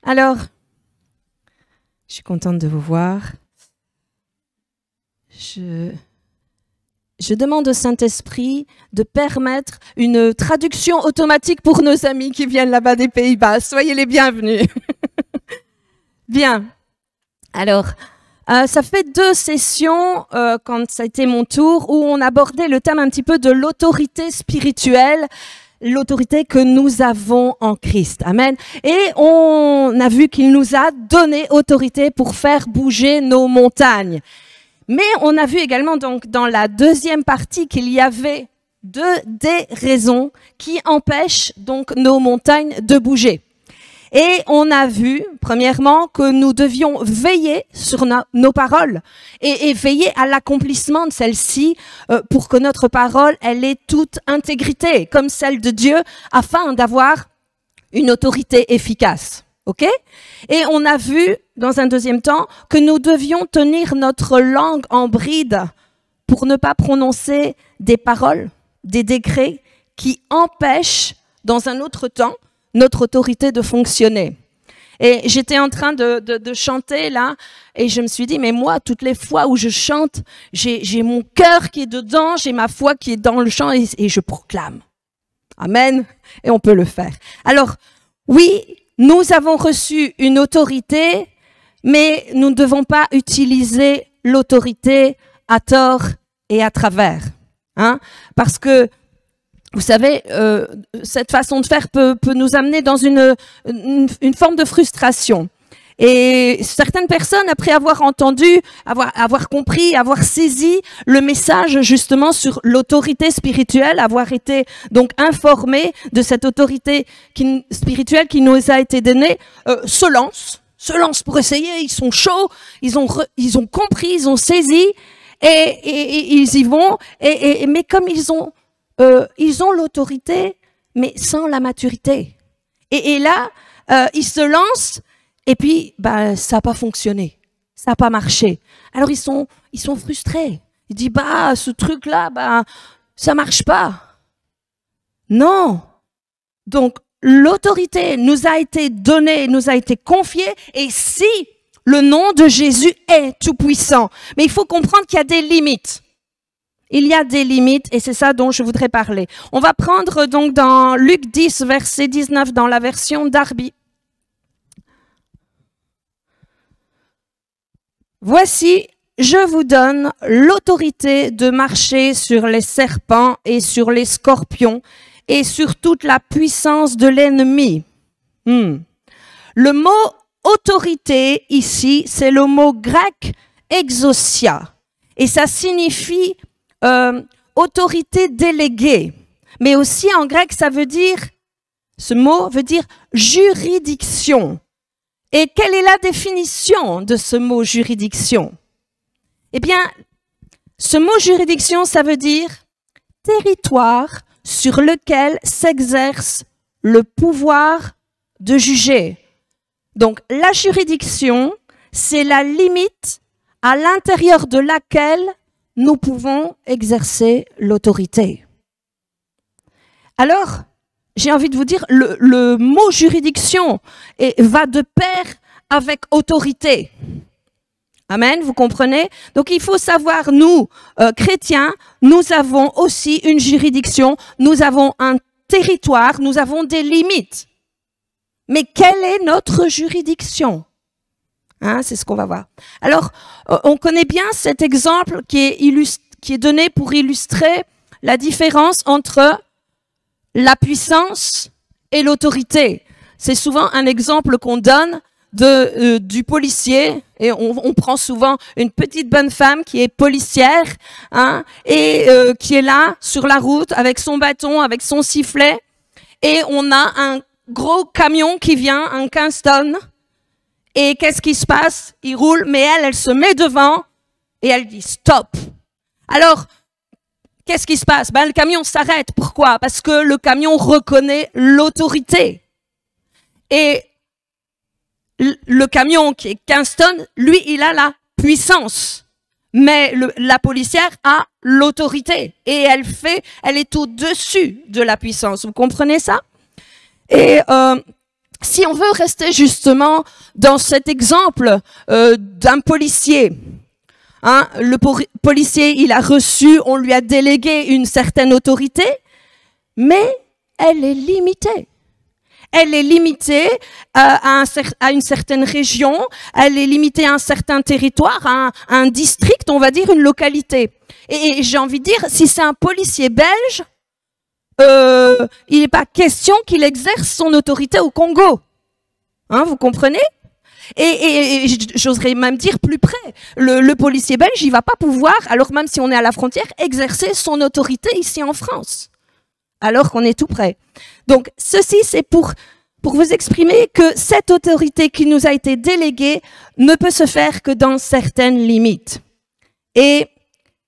Alors, je suis contente de vous voir. Je demande au Saint-Esprit de permettre une traduction automatique pour nos amis qui viennent là-bas des Pays-Bas. Soyez les bienvenus. Bien. Alors, ça fait 2 sessions, quand ça a été mon tour, où on abordait le thème un petit peu de l'autorité spirituelle, l'autorité que nous avons en Christ. Amen. Et on a vu qu'il nous a donné autorité pour faire bouger nos montagnes. Mais on a vu également donc dans la deuxième partie qu'il y avait des raisons qui empêchent donc nos montagnes de bouger. Et on a vu, premièrement, que nous devions veiller sur nos paroles et veiller à l'accomplissement de celles-ci pour que notre parole, elle ait toute intégrité, comme celle de Dieu, afin d'avoir une autorité efficace. OK? Et on a vu, dans un deuxième temps, que nous devions tenir notre langue en bride pour ne pas prononcer des paroles, des décrets qui empêchent, dans un autre temps, notre autorité de fonctionner. Et j'étais en train de chanter là, et je me suis dit, mais moi, toutes les fois où je chante, j'ai mon cœur qui est dedans, j'ai ma foi qui est dans le chant, et je proclame. Amen. Et on peut le faire. Alors, oui, nous avons reçu une autorité, mais nous ne devons pas utiliser l'autorité à tort et à travers. Hein? Parce que, vous savez, cette façon de faire peut nous amener dans une forme de frustration. Et certaines personnes, après avoir entendu, avoir compris, avoir saisi le message justement sur l'autorité spirituelle, avoir été donc informés de cette autorité spirituelle qui nous a été donnée, se lancent pour essayer. Ils sont chauds, ils ont compris, ils ont saisi et ils y vont. Mais comme ils ont l'autorité, mais sans la maturité. Et là, ils se lancent, et puis, ça n'a pas fonctionné. Ça n'a pas marché. Alors, ils sont frustrés. Ils disent, ce truc-là, ça marche pas. Non. Donc, l'autorité nous a été donnée, nous a été confiée, et si le nom de Jésus est tout puissant. Mais il faut comprendre qu'il y a des limites. Il y a des limites et c'est ça dont je voudrais parler. On va prendre donc dans Luc 10, verset 19, dans la version Darby. Voici, je vous donne l'autorité de marcher sur les serpents et sur les scorpions et sur toute la puissance de l'ennemi. Le mot autorité ici, c'est le mot grec exousia et ça signifie autorité déléguée, mais aussi en grec ce mot veut dire juridiction. Et quelle est la définition de ce mot juridiction? Eh bien, ce mot juridiction, ça veut dire territoire sur lequel s'exerce le pouvoir de juger. Donc, la juridiction, c'est la limite à l'intérieur de laquelle nous pouvons exercer l'autorité. Alors, j'ai envie de vous dire, le mot juridiction va de pair avec autorité. Amen, vous comprenez? Donc, il faut savoir, nous, chrétiens, nous avons aussi une juridiction, nous avons un territoire, nous avons des limites. Mais quelle est notre juridiction? C'est ce qu'on va voir. Alors, on connaît bien cet exemple qui est donné pour illustrer la différence entre la puissance et l'autorité. C'est souvent un exemple qu'on donne du policier et on prend souvent une petite bonne femme qui est policière et qui est là sur la route avec son bâton, avec son sifflet et on a un gros camion qui vient, un 15 tonnes. Et qu'est-ce qui se passe? Il roule, mais elle se met devant et elle dit stop. Alors, qu'est-ce qui se passe? Le camion s'arrête. Pourquoi? Parce que le camion reconnaît l'autorité. Et le camion qui est 15 tonnes, lui, il a la puissance. Mais la policière a l'autorité. Et elle est au-dessus de la puissance. Vous comprenez ça? Et si on veut rester justement dans cet exemple d'un policier, hein, le policier, il a reçu, on lui a délégué une certaine autorité, mais elle est limitée. Elle est limitée à une certaine région, elle est limitée à un certain territoire, à un district, on va dire une localité. Et j'ai envie de dire, si c'est un policier belge, il n'est pas question qu'il exerce son autorité au Congo. Hein, vous comprenez ? Et j'oserais même dire plus près, le policier belge, il va pas pouvoir, alors même si on est à la frontière, exercer son autorité ici en France, alors qu'on est tout près. Donc, ceci, c'est pour vous exprimer que cette autorité qui nous a été déléguée ne peut se faire que dans certaines limites. Et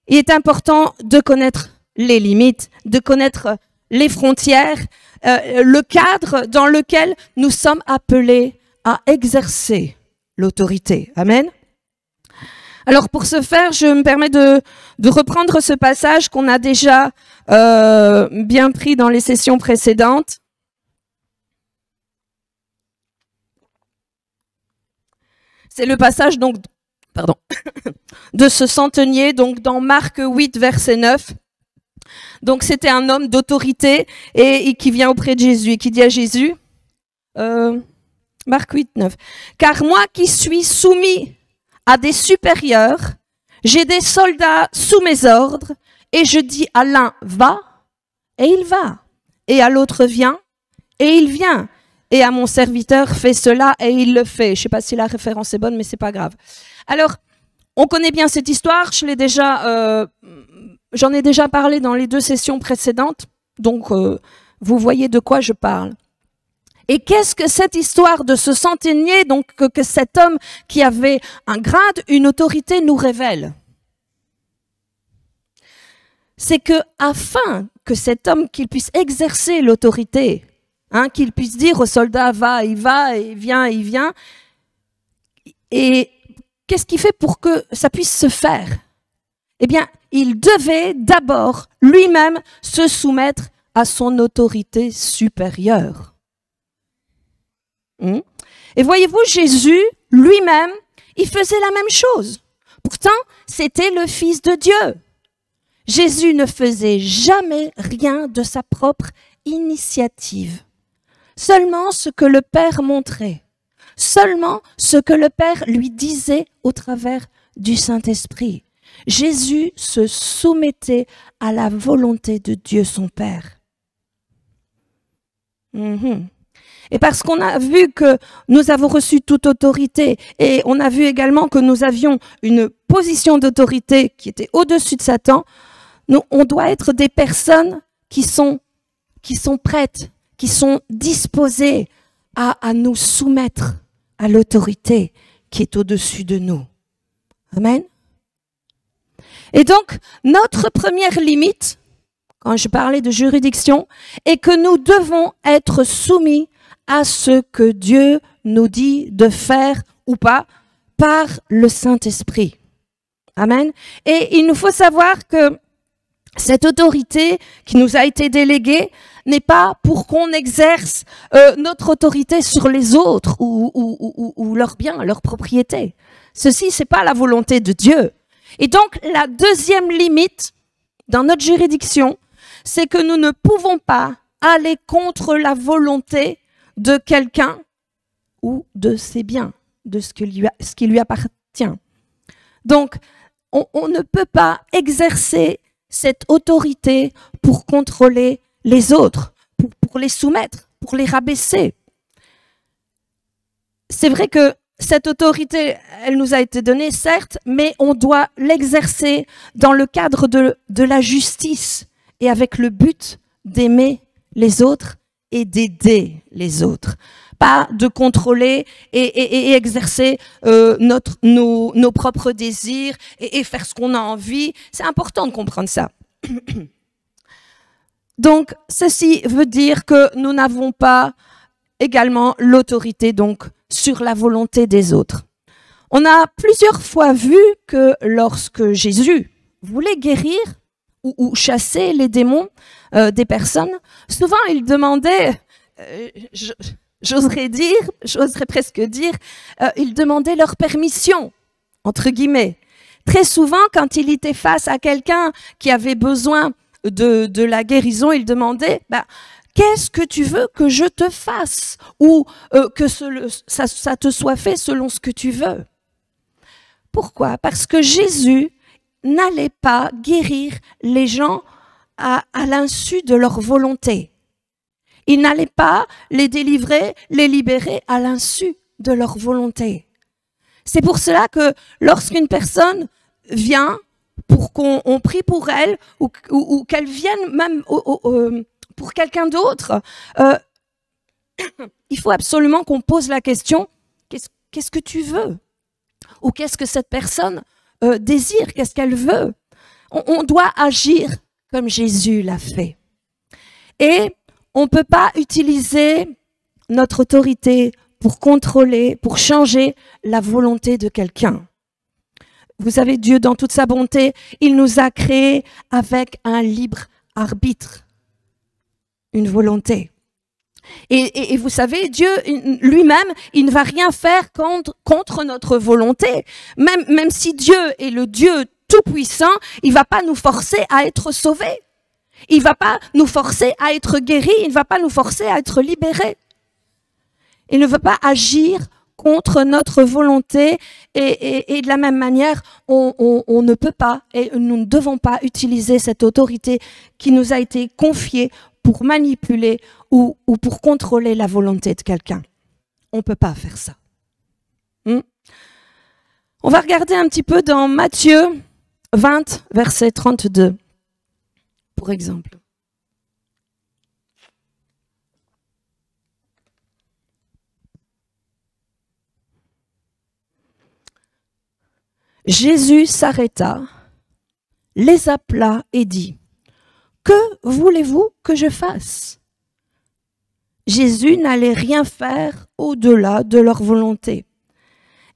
il est important de connaître les limites, de connaître les frontières, le cadre dans lequel nous sommes appelés à exercer l'autorité. Amen. Alors pour ce faire, je me permets de reprendre ce passage qu'on a déjà bien pris dans les sessions précédentes. C'est le passage donc, de ce centenier, donc dans Marc 8, verset 9. Donc c'était un homme d'autorité et qui vient auprès de Jésus et qui dit à Jésus, Marc 8, 9, « Car moi qui suis soumis à des supérieurs, j'ai des soldats sous mes ordres, et je dis à l'un, va, et il va, et à l'autre, viens, et il vient, et à mon serviteur, fais cela, et il le fait. » Je ne sais pas si la référence est bonne, mais c'est pas grave. Alors, on connaît bien cette histoire, j'en ai déjà parlé dans les 2 sessions précédentes, donc vous voyez de quoi je parle. Et qu'est-ce que cette histoire de ce centenier, donc que cet homme qui avait un grade, une autorité nous révèle? C'est que afin que cet homme qu'il puisse exercer l'autorité, hein, qu'il puisse dire au soldat va, et vient, il vient, et qu'est-ce qu'il fait pour que ça puisse se faire? Eh bien, il devait d'abord lui-même se soumettre à son autorité supérieure. Et voyez-vous, Jésus, lui-même, il faisait la même chose. Pourtant, c'était le Fils de Dieu. Jésus ne faisait jamais rien de sa propre initiative. Seulement ce que le Père montrait. Seulement ce que le Père lui disait au travers du Saint-Esprit. Jésus se soumettait à la volonté de Dieu son Père. Et parce qu'on a vu que nous avons reçu toute autorité et on a vu également que nous avions une position d'autorité qui était au-dessus de Satan, on doit être des personnes qui sont prêtes, qui sont disposées à nous soumettre à l'autorité qui est au-dessus de nous. Amen. Et donc, notre première limite, quand je parlais de juridiction, est que nous devons être soumis à ce que Dieu nous dit de faire ou pas par le Saint-Esprit. Amen. Et il nous faut savoir que cette autorité qui nous a été déléguée n'est pas pour qu'on exerce notre autorité sur les autres ou leurs biens, leurs propriétés. Ceci, c'est pas la volonté de Dieu. Et donc, la deuxième limite dans notre juridiction, c'est que nous ne pouvons pas aller contre la volonté de quelqu'un ou de ses biens, de ce qui lui appartient. Donc, on ne peut pas exercer cette autorité pour contrôler les autres, pour les soumettre, pour les rabaisser. C'est vrai que cette autorité, elle nous a été donnée, certes, mais on doit l'exercer dans le cadre de la justice et avec le but d'aimer les autres et d'aider les autres. Pas de contrôler et exercer nos propres désirs et faire ce qu'on a envie. C'est important de comprendre ça. Donc, ceci veut dire que nous n'avons pas également l'autorité donc sur la volonté des autres. On a plusieurs fois vu que lorsque Jésus voulait guérir ou chasser les démons des personnes, souvent il demandait j'oserais presque dire, ils demandaient leur permission, entre guillemets. Très souvent, quand il était face à quelqu'un qui avait besoin de la guérison, il demandait, qu'est-ce que tu veux que je te fasse? Ou que ça te soit fait selon ce que tu veux. Pourquoi? Parce que Jésus n'allait pas guérir les gens à l'insu de leur volonté. Il n'allait pas les délivrer, les libérer à l'insu de leur volonté. C'est pour cela que lorsqu'une personne vient pour qu'on prie pour elle ou qu'elle vienne même pour quelqu'un d'autre, il faut absolument qu'on pose la question, qu'est-ce que tu veux? Ou qu'est-ce que cette personne désire? Qu'est-ce qu'elle veut? On doit agir comme Jésus l'a fait. Et on ne peut pas utiliser notre autorité pour contrôler, pour changer la volonté de quelqu'un. Vous savez, Dieu, dans toute sa bonté, il nous a créés avec un libre arbitre, une volonté. Et vous savez, Dieu lui-même, il ne va rien faire contre notre volonté. Même si Dieu est le Dieu tout-puissant, il ne va pas nous forcer à être sauvés. Il ne va pas nous forcer à être guéris, il ne va pas nous forcer à être libérés. Il ne veut pas agir contre notre volonté et de la même manière, on ne peut pas et nous ne devons pas utiliser cette autorité qui nous a été confiée pour manipuler ou pour contrôler la volonté de quelqu'un. On ne peut pas faire ça. On va regarder un petit peu dans Matthieu 20, verset 32, pour exemple. Jésus s'arrêta, les appela et dit, « Que voulez-vous que je fasse ?» Jésus n'allait rien faire au-delà de leur volonté.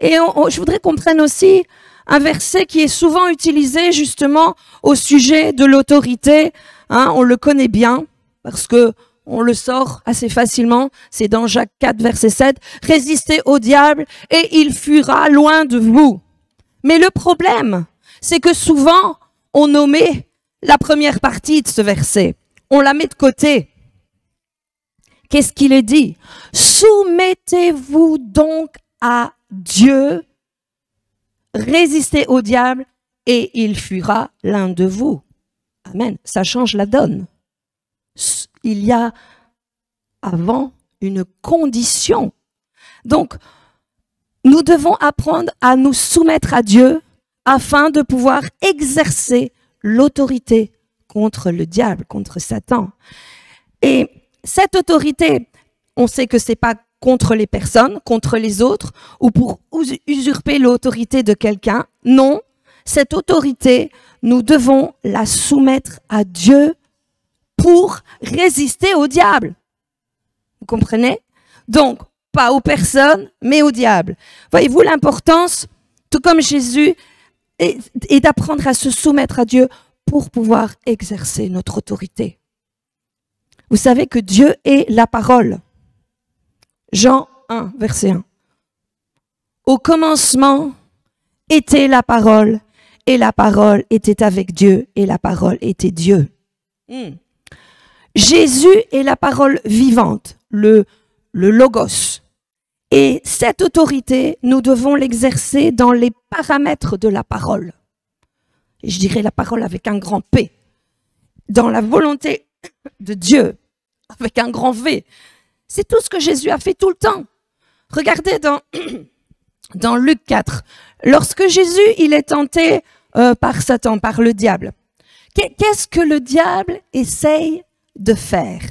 Et je voudrais qu'on prenne aussi un verset qui est souvent utilisé justement au sujet de l'autorité. On le connaît bien parce que on le sort assez facilement. C'est dans Jacques 4, verset 7. « Résistez au diable et il fuira loin de vous. » Mais le problème, c'est que souvent, on omet la première partie de ce verset. On la met de côté. Qu'est-ce qu'il est dit? Soumettez-vous donc à Dieu, résistez au diable et il fuira l'un de vous. Amen. Ça change la donne. Il y a avant une condition. Donc, nous devons apprendre à nous soumettre à Dieu afin de pouvoir exercer l'autorité contre le diable, contre Satan. Et cette autorité, on sait que c'est pas contre les personnes, contre les autres, ou pour usurper l'autorité de quelqu'un. Non, cette autorité, nous devons la soumettre à Dieu pour résister au diable. Vous comprenez? Donc, pas aux personnes, mais au diable. Voyez-vous l'importance, tout comme Jésus, est d'apprendre à se soumettre à Dieu pour pouvoir exercer notre autorité. Vous savez que Dieu est la parole. Jean 1, verset 1. Au commencement était la parole, et la parole était avec Dieu, et la parole était Dieu. Jésus est la parole vivante, le logos. Et cette autorité, nous devons l'exercer dans les paramètres de la parole. Et je dirais la parole avec un grand P. Dans la volonté de Dieu, avec un grand V. C'est tout ce que Jésus a fait tout le temps. Regardez dans Luc 4. Lorsque Jésus, il est tenté par Satan, par le diable. Qu'est-ce que le diable essaye de faire?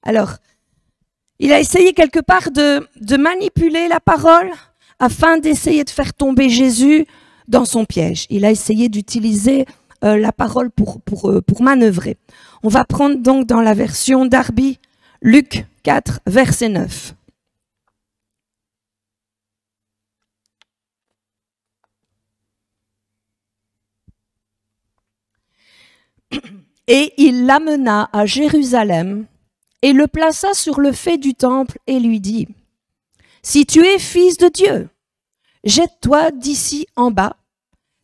Alors, il a essayé quelque part de manipuler la parole afin d'essayer de faire tomber Jésus dans son piège. Il a essayé d'utiliser la parole pour manœuvrer. On va prendre donc dans la version Darby, Luc 4, verset 9. Et il l'amena à Jérusalem et le plaça sur le fait du temple et lui dit, « Si tu es fils de Dieu, jette-toi d'ici en bas,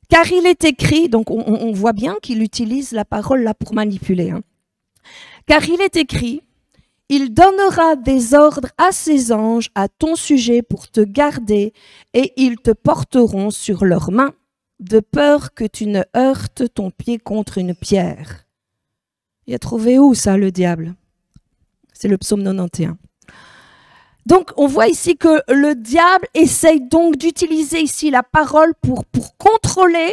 car il est écrit, donc on voit bien qu'il utilise la parole là pour manipuler, hein. Car il est écrit, il donnera des ordres à ses anges à ton sujet pour te garder et ils te porteront sur leurs mains, de peur que tu ne heurtes ton pied contre une pierre. » Il a trouvé où ça, le diable? C'est le psaume 91. Donc, on voit ici que le diable essaye donc d'utiliser ici la parole pour contrôler,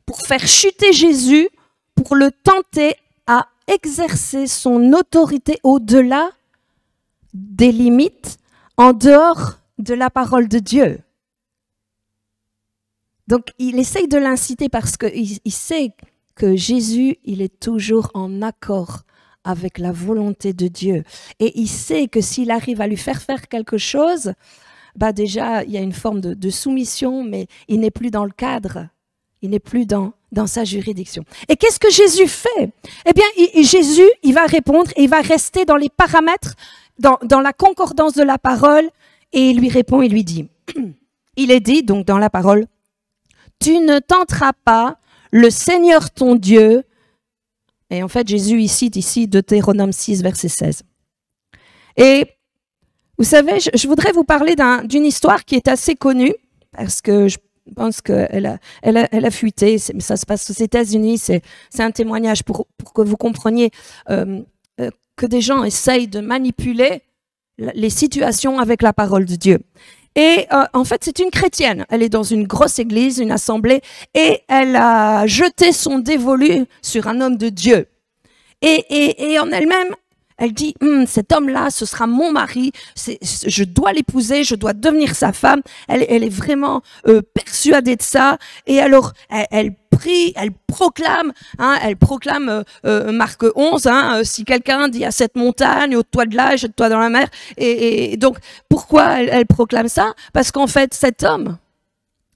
pour faire chuter Jésus, pour le tenter à exercer son autorité au-delà des limites, en dehors de la parole de Dieu. Donc, il essaye de l'inciter parce qu'il sait que Jésus, il est toujours en accord avec la volonté de Dieu. Et il sait que s'il arrive à lui faire quelque chose, bah déjà, il y a une forme de soumission, mais il n'est plus dans le cadre, il n'est plus dans sa juridiction. Et qu'est-ce que Jésus fait? Eh bien, Jésus, il va répondre et il va rester dans les paramètres, dans la concordance de la parole, et il lui répond, il lui dit, il est dit, donc dans la parole, « Tu ne tenteras pas le Seigneur ton Dieu ». Et en fait, Jésus il cite ici Deutéronome 6, verset 16. Et vous savez, je voudrais vous parler d'une histoire qui est assez connue, parce que je pense qu'elle a fuité, ça se passe aux États-Unis, c'est un témoignage pour que vous compreniez que des gens essayent de manipuler les situations avec la parole de Dieu. Et en fait, c'est une chrétienne. Elle est dans une grosse église, une assemblée, et elle a jeté son dévolu sur un homme de Dieu. Et en elle-même, elle dit, cet homme-là, ce sera mon mari, je dois l'épouser, je dois devenir sa femme. Elle est vraiment persuadée de ça. Et alors, elle prie, elle proclame Marc 11, si quelqu'un dit à cette montagne, ôte-toi de là, jette-toi dans la mer. Et donc, pourquoi elle proclame ça? Parce qu'en fait, cet homme,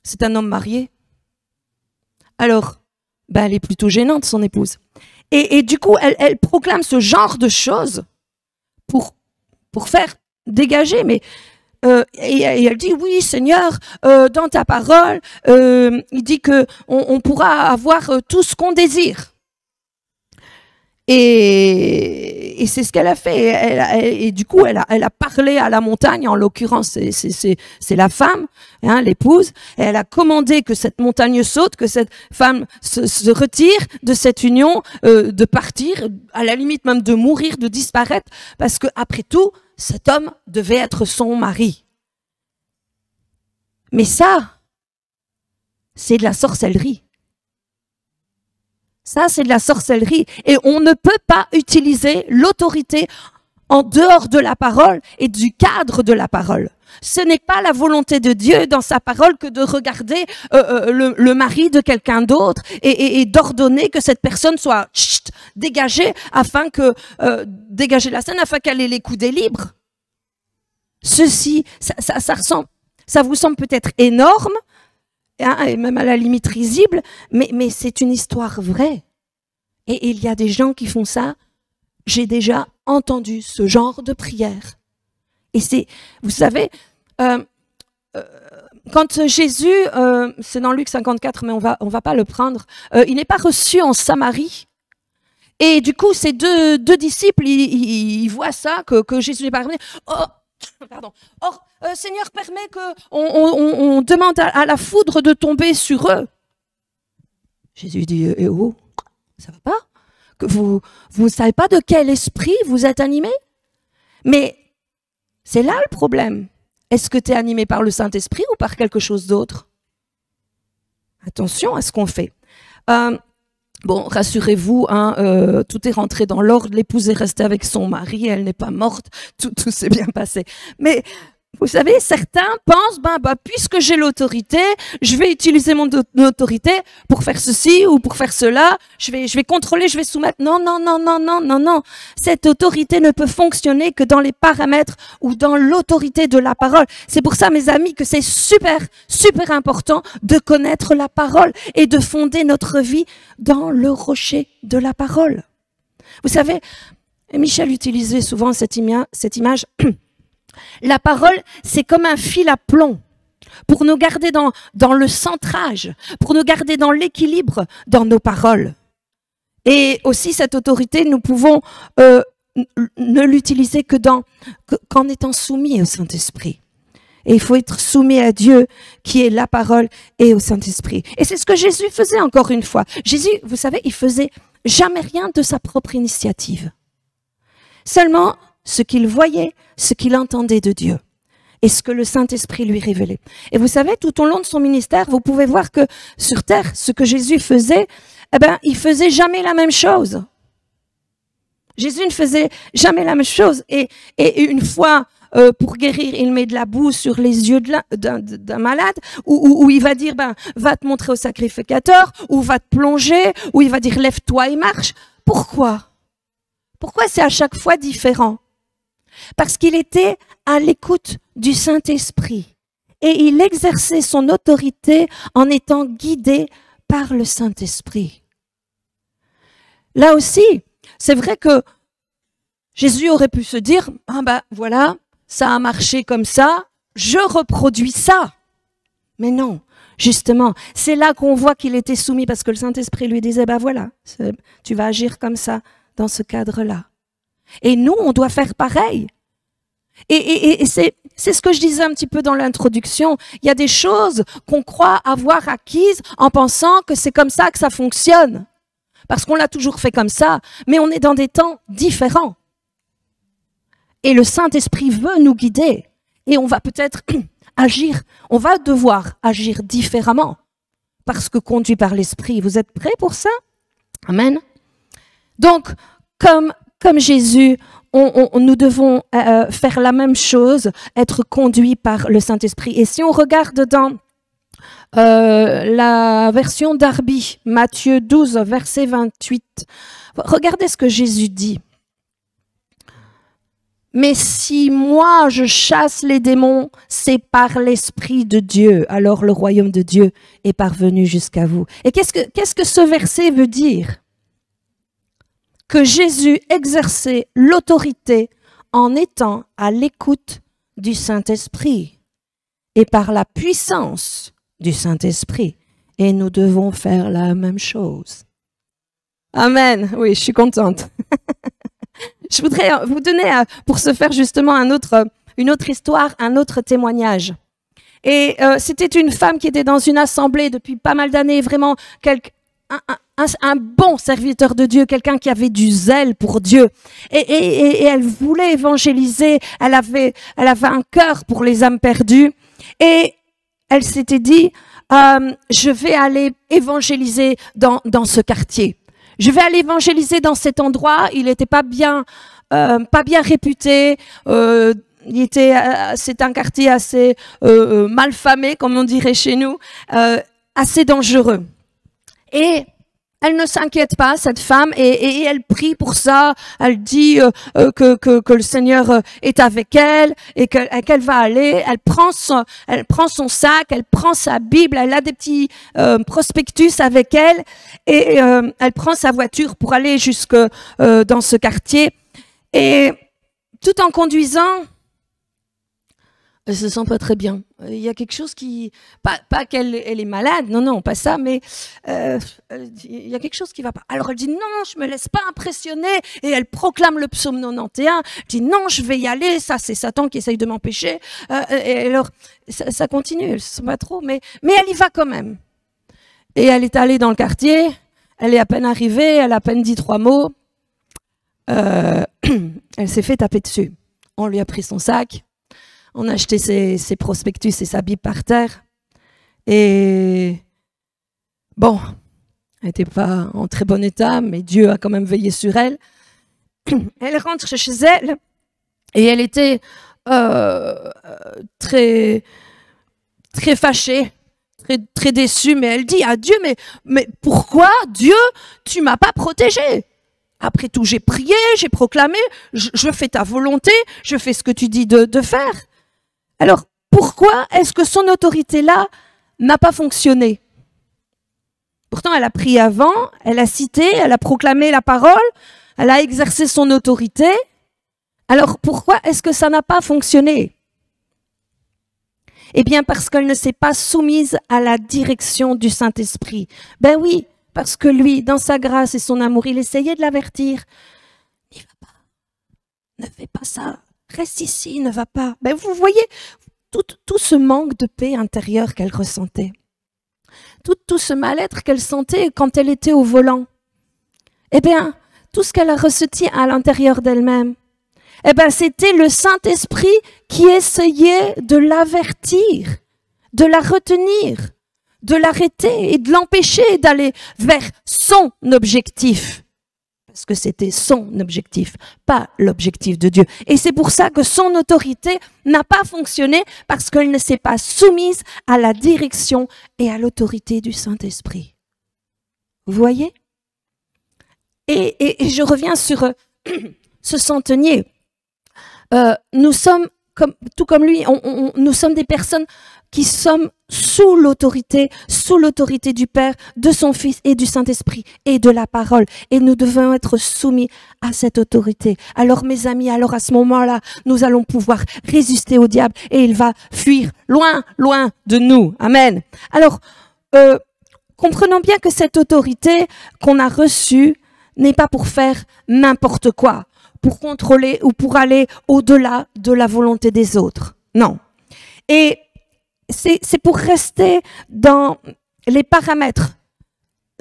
c'est un homme marié. Alors, elle est plutôt gênante, son épouse. Et du coup, elle proclame ce genre de choses pour faire dégager. Mais et elle dit, oui, Seigneur, dans ta parole, il dit que on pourra avoir tout ce qu'on désire. Et c'est ce qu'elle a fait. Et du coup, elle a parlé à la montagne, en l'occurrence, c'est la femme, l'épouse. Et elle a commandé que cette montagne saute, que cette femme se retire de cette union, de partir, à la limite même de mourir, de disparaître, parce que après tout, cet homme devait être son mari. Mais ça, c'est de la sorcellerie. Ça, c'est de la sorcellerie. Et on ne peut pas utiliser l'autorité en dehors de la parole et du cadre de la parole. Ce n'est pas la volonté de Dieu dans sa parole que de regarder le mari de quelqu'un d'autre et d'ordonner que cette personne soit dégagée afin que dégager la scène afin qu'elle ait les coudées libres. Ceci, ça vous semble peut-être énorme, et même à la limite risible, mais c'est une histoire vraie. Et il y a des gens qui font ça. J'ai déjà entendu ce genre de prière. Et c'est, vous savez, quand Jésus, c'est dans Luc 54, mais on va pas le prendre, il n'est pas reçu en Samarie. Et du coup, ces deux disciples, ils voient ça, que Jésus n'est pas revenu. Pardon. Or, Seigneur, permet qu'on demande à la foudre de tomber sur eux. Jésus dit, ça va pas? Que vous ne savez pas de quel esprit vous êtes animé? Mais c'est là le problème. Est-ce que tu es animé par le Saint-Esprit ou par quelque chose d'autre? Attention à ce qu'on fait. Bon, rassurez-vous, tout est rentré dans l'ordre, l'épouse est restée avec son mari, elle n'est pas morte, tout s'est bien passé. Mais vous savez, certains pensent, puisque j'ai l'autorité, je vais utiliser mon autorité pour faire ceci ou pour faire cela, je vais contrôler, je vais soumettre. Non. Cette autorité ne peut fonctionner que dans les paramètres ou dans l'autorité de la parole. C'est pour ça, mes amis, que c'est super important de connaître la parole et de fonder notre vie dans le rocher de la parole. Vous savez, Et Michel utilisait souvent cette image. La parole, c'est comme un fil à plomb pour nous garder dans le centrage, pour nous garder dans l'équilibre dans nos paroles. Et aussi, cette autorité, nous pouvons ne l'utiliser qu'en étant soumis au Saint-Esprit. Et il faut être soumis à Dieu, qui est la parole, et au Saint-Esprit. Et c'est ce que Jésus faisait encore une fois. Jésus, vous savez, il faisait jamais rien de sa propre initiative. Seulement ce qu'il voyait, ce qu'il entendait de Dieu. Et ce que le Saint-Esprit lui révélait. Et vous savez, tout au long de son ministère, vous pouvez voir que sur terre, ce que Jésus faisait, il faisait jamais la même chose. Jésus ne faisait jamais la même chose. Et une fois, pour guérir, il met de la boue sur les yeux d'un malade, ou il va dire, va te montrer au sacrificateur, ou va te plonger, ou il va dire, lève-toi et marche. Pourquoi? Pourquoi c'est à chaque fois différent? Parce qu'il était à l'écoute du Saint-Esprit. Et il exerçait son autorité en étant guidé par le Saint-Esprit. Là aussi, c'est vrai que Jésus aurait pu se dire, voilà, ça a marché comme ça, je reproduis ça. Mais non, justement, c'est là qu'on voit qu'il était soumis parce que le Saint-Esprit lui disait, voilà, tu vas agir comme ça dans ce cadre-là. Et nous, on doit faire pareil. Et c'est ce que je disais un petit peu dans l'introduction. Il y a des choses qu'on croit avoir acquises en pensant que c'est comme ça que ça fonctionne. Parce qu'on l'a toujours fait comme ça, mais on est dans des temps différents. Et le Saint-Esprit veut nous guider. Et on va peut-être agir, on va devoir agir différemment. Parce que conduit par l'Esprit. Vous êtes prêts pour ça? Amen. Donc, comme Jésus, nous devons faire la même chose, être conduits par le Saint-Esprit. Et si on regarde dans la version Darby, Matthieu 12, verset 28, regardez ce que Jésus dit. Mais si moi je chasse les démons, c'est par l'Esprit de Dieu. Alors le royaume de Dieu est parvenu jusqu'à vous. Et qu'est-ce que ce verset veut dire? Que Jésus exerçait l'autorité en étant à l'écoute du Saint-Esprit et par la puissance du Saint-Esprit. Et nous devons faire la même chose. Amen. Oui, je suis contente. Je voudrais vous donner, pour ce faire justement une autre histoire, un autre témoignage. Et c'était une femme qui était dans une assemblée depuis pas mal d'années, vraiment un bon serviteur de Dieu, quelqu'un qui avait du zèle pour Dieu. Et elle voulait évangéliser, elle avait un cœur pour les âmes perdues. Et elle s'était dit, je vais aller évangéliser dans ce quartier. Je vais aller évangéliser dans cet endroit. Il n'était pas bien réputé. C'est un quartier assez malfamé, comme on dirait chez nous, assez dangereux. Et elle ne s'inquiète pas, cette femme, et elle prie pour ça. Elle dit que le Seigneur est avec elle et qu'elle va aller. Elle prend son sac, elle prend sa Bible, elle a des petits prospectus avec elle et elle prend sa voiture pour aller jusque dans ce quartier. Et tout en conduisant, elle se sent pas très bien. Il y a quelque chose qui... Pas qu'elle est malade, non, pas ça, mais il y a quelque chose qui va pas. Alors elle dit non, je me laisse pas impressionner. Et elle proclame le psaume 91. Elle dit non, je vais y aller, ça c'est Satan qui essaye de m'empêcher. Et alors ça continue, elle se sent pas trop, mais elle y va quand même. Et elle est allée dans le quartier, elle est à peine arrivée, elle a à peine dit 3 mots. Elle s'est fait taper dessus. On lui a pris son sac. On a acheté ses prospectus et sa Bible par terre. Et bon, elle n'était pas en très bon état, mais Dieu a quand même veillé sur elle. Elle rentre chez elle et elle était très, très fâchée, très déçue. Mais elle dit à Dieu, mais pourquoi, Dieu, tu m'as pas protégée? Après tout, j'ai prié, j'ai proclamé, je fais ta volonté, je fais ce que tu dis de faire. Alors, pourquoi est-ce que son autorité-là n'a pas fonctionné? Pourtant, elle a prié avant, elle a cité, elle a proclamé la parole, elle a exercé son autorité. Alors pourquoi est-ce que ça n'a pas fonctionné? Eh bien parce qu'elle ne s'est pas soumise à la direction du Saint-Esprit. Ben oui, parce que lui, dans sa grâce et son amour, il essayait de l'avertir. N'y va pas, ne fais pas ça, reste ici, ne va pas. Ben vous voyez tout ce manque de paix intérieure qu'elle ressentait. Tout ce mal-être qu'elle sentait quand elle était au volant. Eh bien, tout ce qu'elle a ressenti à l'intérieur d'elle-même, eh bien, c'était le Saint-Esprit qui essayait de l'avertir, de la retenir, de l'arrêter et de l'empêcher d'aller vers son objectif. Parce que c'était son objectif, pas l'objectif de Dieu. Et c'est pour ça que son autorité n'a pas fonctionné, parce qu'elle ne s'est pas soumise à la direction et à l'autorité du Saint-Esprit. Vous voyez? Et je reviens sur ce centenier. Nous sommes, tout comme lui, nous sommes des personnes qui sommes sous l'autorité du Père, de son Fils et du Saint-Esprit et de la parole. Et nous devons être soumis à cette autorité. Alors mes amis, alors à ce moment-là, nous allons pouvoir résister au diable et il va fuir loin, loin de nous. Amen. Alors, comprenons bien que cette autorité qu'on a reçue n'est pas pour faire n'importe quoi, pour contrôler ou pour aller au-delà de la volonté des autres. Non. Et c'est pour rester dans les paramètres.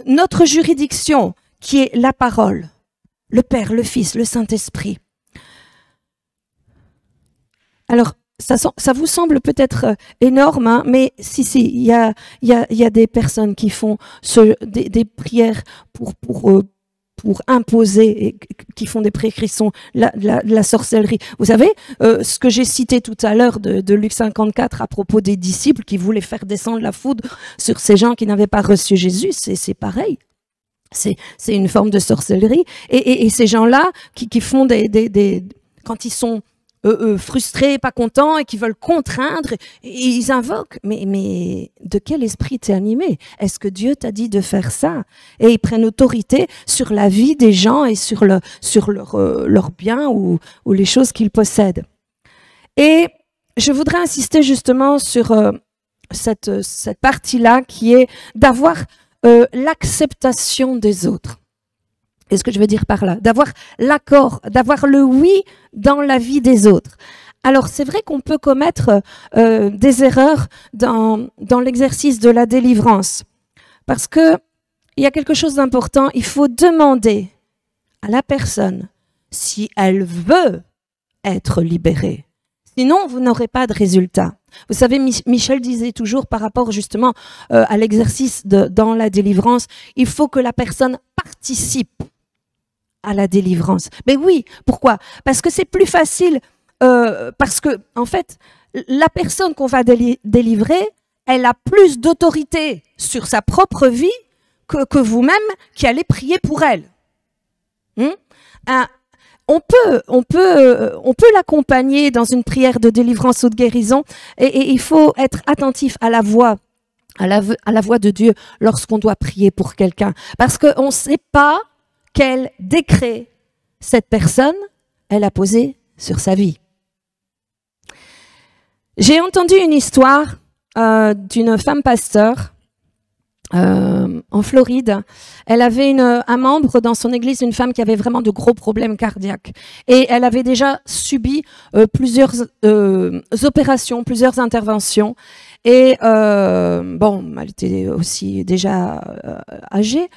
Notre juridiction, qui est la parole, le Père, le Fils, le Saint-Esprit. Alors, ça vous semble peut-être énorme, hein, mais si, il y a des personnes qui font des prières pour imposer, et qui font des prières qui sont la sorcellerie. Vous savez, ce que j'ai cité tout à l'heure de Luc 54 à propos des disciples qui voulaient faire descendre la foudre sur ces gens qui n'avaient pas reçu Jésus, c'est pareil. C'est une forme de sorcellerie. Et ces gens-là qui font quand ils sont frustrés, pas contents et qui veulent contraindre, et ils invoquent. Mais de quel esprit t'es animé? Est-ce que Dieu t'a dit de faire ça? Et ils prennent autorité sur la vie des gens et sur leurs biens ou les choses qu'ils possèdent. Et je voudrais insister justement sur cette partie-là qui est d'avoir l'acceptation des autres. Qu'est-ce que je veux dire par là? D'avoir l'accord, d'avoir le oui dans la vie des autres. Alors, c'est vrai qu'on peut commettre des erreurs dans l'exercice de la délivrance. Parce que il y a quelque chose d'important. Il faut demander à la personne si elle veut être libérée. Sinon, vous n'aurez pas de résultat. Vous savez, Michel disait toujours par rapport justement à l'exercice dans la délivrance, il faut que la personne participe à la délivrance. Mais oui, pourquoi? Parce que c'est plus facile, parce que en fait, la personne qu'on va délivrer, elle a plus d'autorité sur sa propre vie que vous-même qui allez prier pour elle. On peut l'accompagner dans une prière de délivrance ou de guérison, et il faut être attentif à la voix de Dieu lorsqu'on doit prier pour quelqu'un, parce qu'on ne sait pas quel décret cette personne, elle a posé sur sa vie. J'ai entendu une histoire d'une femme pasteur en Floride. Elle avait un membre dans son église, une femme qui avait vraiment de gros problèmes cardiaques. Et elle avait déjà subi plusieurs opérations, plusieurs interventions. Et bon, elle était aussi déjà âgée.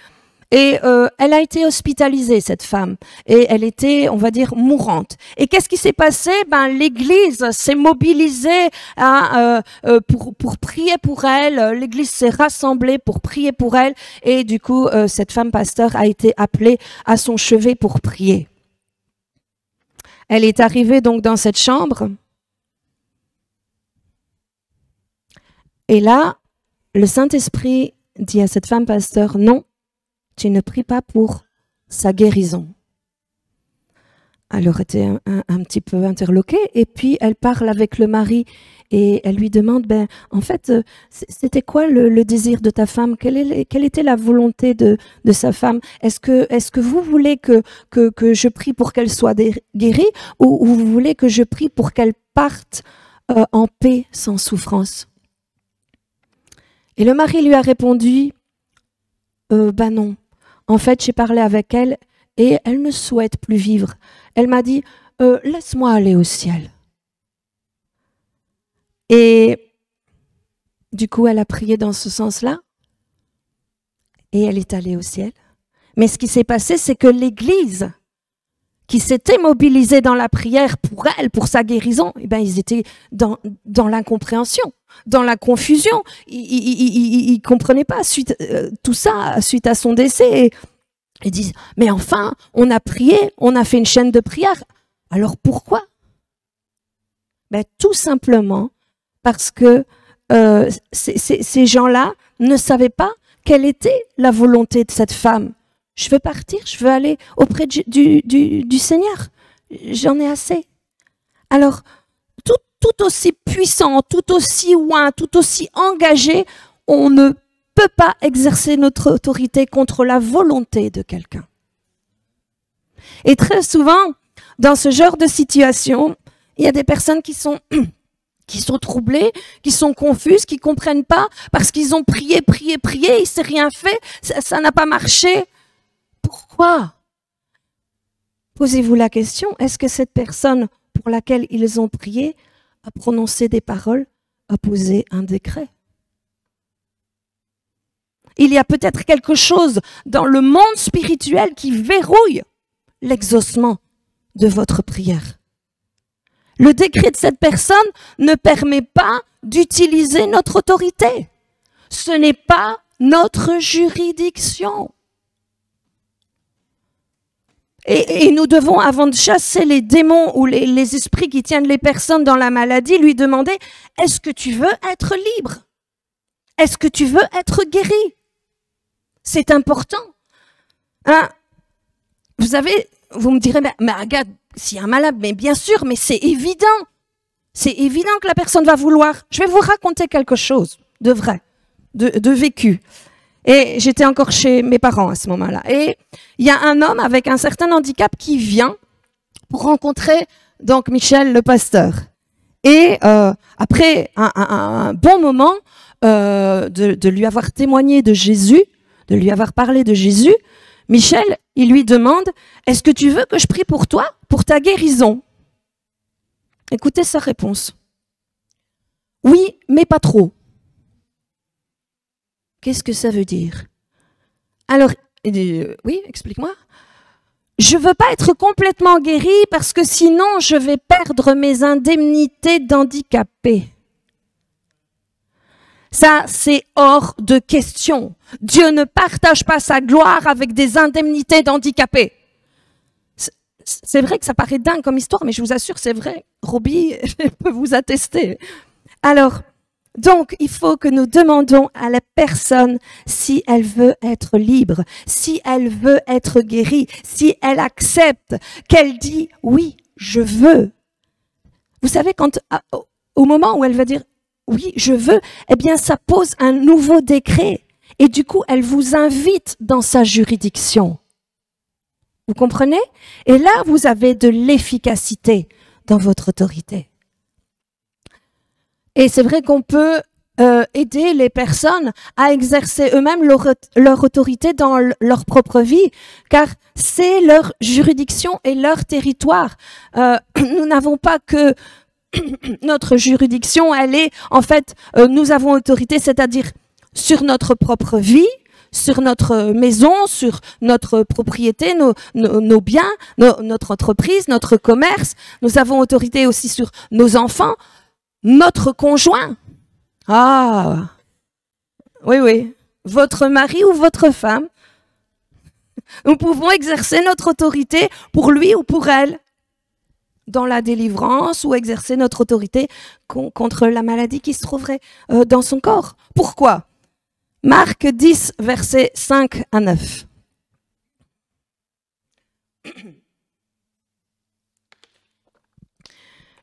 Et elle a été hospitalisée, cette femme. Et elle était, on va dire, mourante. Et qu'est-ce qui s'est passé? L'Église s'est mobilisée pour prier pour elle. L'Église s'est rassemblée pour prier pour elle. Et du coup, cette femme pasteur a été appelée à son chevet pour prier. Elle est arrivée donc dans cette chambre. Et là, le Saint-Esprit dit à cette femme pasteur, non, tu ne pries pas pour sa guérison. elle aurait été un petit peu interloquée. Et puis, elle parle avec le mari et elle lui demande, ben, en fait, c'était quoi le désir de ta femme? Quelle était la volonté de sa femme? Est-ce que vous voulez que je prie pour qu'elle soit guérie ou vous voulez que je prie pour qu'elle parte en paix, sans souffrance? Et le mari lui a répondu, ben non. En fait, j'ai parlé avec elle et elle ne souhaite plus vivre. Elle m'a dit, laisse-moi aller au ciel. Et du coup, elle a prié dans ce sens-là et elle est allée au ciel. Mais ce qui s'est passé, c'est que l'Église, qui s'était mobilisée dans la prière pour elle, pour sa guérison, eh ben, ils étaient dans l'incompréhension, dans la confusion. Ils comprenaient pas tout ça suite à son décès. Et ils disent, mais enfin, on a prié, on a fait une chaîne de prière. Alors pourquoi? Ben, tout simplement parce que ces gens-là ne savaient pas quelle était la volonté de cette femme. Je veux partir, je veux aller auprès du Seigneur. J'en ai assez. Alors, tout aussi puissant, tout aussi loin, tout aussi engagé, on ne peut pas exercer notre autorité contre la volonté de quelqu'un. Et très souvent, dans ce genre de situation, il y a des personnes qui sont troublées, qui sont confuses, qui comprennent pas parce qu'ils ont prié, il s'est rien fait, ça n'a pas marché. Pourquoi? Posez-vous la question, est-ce que cette personne pour laquelle ils ont prié a prononcé des paroles, a posé un décret? Il y a peut-être quelque chose dans le monde spirituel qui verrouille l'exaucement de votre prière. Le décret de cette personne ne permet pas d'utiliser notre autorité. Ce n'est pas notre juridiction. Et nous devons, avant de chasser les démons ou les esprits qui tiennent les personnes dans la maladie, lui demander, est-ce que tu veux être libre? Est-ce que tu veux être guéri? C'est important. Hein? Vous savez, vous me direz, mais regarde, s'il y a un malade, mais bien sûr, mais c'est évident. C'est évident que la personne va vouloir. Je vais vous raconter quelque chose de vrai, de vécu. Et j'étais encore chez mes parents à ce moment-là. Et il y a un homme avec un certain handicap qui vient pour rencontrer donc Michel, le pasteur. Et après un bon moment de lui avoir témoigné de Jésus, de lui avoir parlé de Jésus, Michel, il lui demande, est-ce que tu veux que je prie pour toi, pour ta guérison? Écoutez sa réponse. Oui, mais pas trop. Qu'est-ce que ça veut dire? Alors, il dit, oui, explique-moi. Je veux pas être complètement guéri parce que sinon je vais perdre mes indemnités d'handicapé. Ça, c'est hors de question. Dieu ne partage pas sa gloire avec des indemnités d'handicapés. C'est vrai que ça paraît dingue comme histoire, mais je vous assure, c'est vrai. Roby peut vous attester. Alors, donc, il faut que nous demandions à la personne si elle veut être libre, si elle veut être guérie, si elle accepte, qu'elle dit « oui, je veux ». Vous savez, au moment où elle va dire « oui, je veux », eh bien, ça pose un nouveau décret. Et du coup, elle vous invite dans sa juridiction. Vous comprenez? Et là, vous avez de l'efficacité dans votre autorité. Et c'est vrai qu'on peut aider les personnes à exercer eux-mêmes leur autorité dans leur propre vie, car c'est leur juridiction et leur territoire. Nous n'avons pas que notre juridiction, elle est, en fait, nous avons autorité, c'est-à-dire sur notre propre vie, sur notre maison, sur notre propriété, nos biens, notre entreprise, notre commerce. Nous avons autorité aussi sur nos enfants, notre conjoint. Ah, oui, oui. Votre mari ou votre femme. Nous pouvons exercer notre autorité pour lui ou pour elle dans la délivrance ou exercer notre autorité contre la maladie qui se trouverait dans son corps. Pourquoi? Marc 10, versets 5 à 9.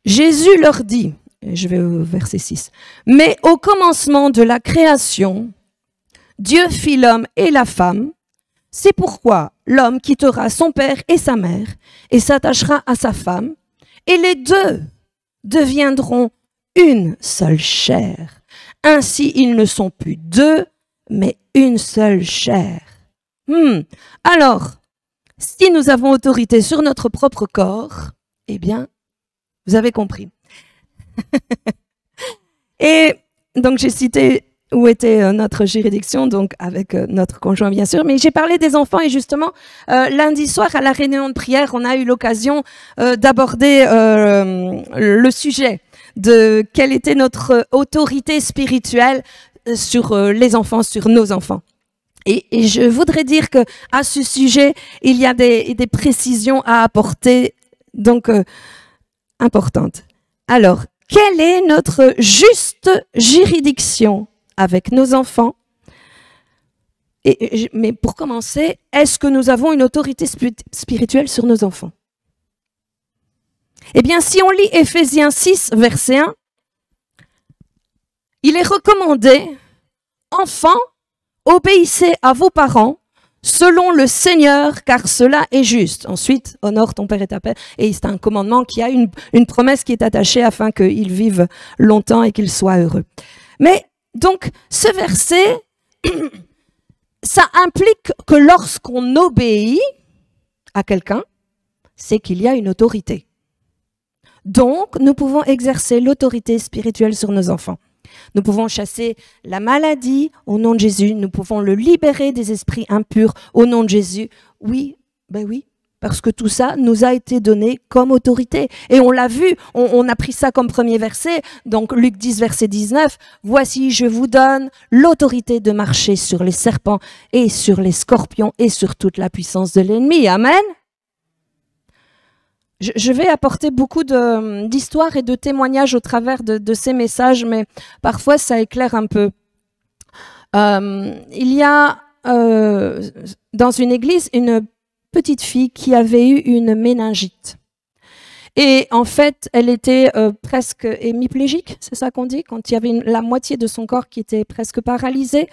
Jésus leur dit, je vais au verset 6, « Mais au commencement de la création, Dieu fit l'homme et la femme. C'est pourquoi l'homme quittera son père et sa mère et s'attachera à sa femme, et les deux deviendront une seule chair. Ainsi, ils ne sont plus deux, mais une seule chair. » Alors, si nous avons autorité sur notre propre corps, eh bien, vous avez compris. Et donc, j'ai cité où était notre juridiction, donc avec notre conjoint, bien sûr. Mais j'ai parlé des enfants et justement, lundi soir, à la réunion de prière, on a eu l'occasion d'aborder le sujet de quelle était notre autorité spirituelle sur les enfants, sur nos enfants. Et je voudrais dire que à ce sujet, il y a des précisions à apporter, donc importantes. Alors, quelle est notre juste juridiction avec nos enfants? Mais pour commencer, est-ce que nous avons une autorité spirituelle sur nos enfants? Eh bien, si on lit Éphésiens 6, verset 1, il est recommandé, enfants, obéissez à vos parents selon le Seigneur, car cela est juste. Ensuite, honore ton père et ta mère. Et c'est un commandement qui a une promesse qui est attachée afin qu'ils vivent longtemps et qu'ils soient heureux. Mais donc, ce verset, ça implique que lorsqu'on obéit à quelqu'un, c'est qu'il y a une autorité. Donc, nous pouvons exercer l'autorité spirituelle sur nos enfants. Nous pouvons chasser la maladie au nom de Jésus. Nous pouvons le libérer des esprits impurs au nom de Jésus. Oui, ben oui, parce que tout ça nous a été donné comme autorité. Et on l'a vu, on a pris ça comme premier verset. Donc Luc 10, verset 19. « Voici, je vous donne l'autorité de marcher sur les serpents et sur les scorpions et sur toute la puissance de l'ennemi. » Amen. Je vais apporter beaucoup d'histoires et de témoignages au travers de ces messages, mais parfois ça éclaire un peu. Il y a dans une église une petite fille qui avait eu une méningite. Et en fait, elle était presque hémiplégique, c'est ça qu'on dit, quand il y avait la moitié de son corps qui était presque paralysée.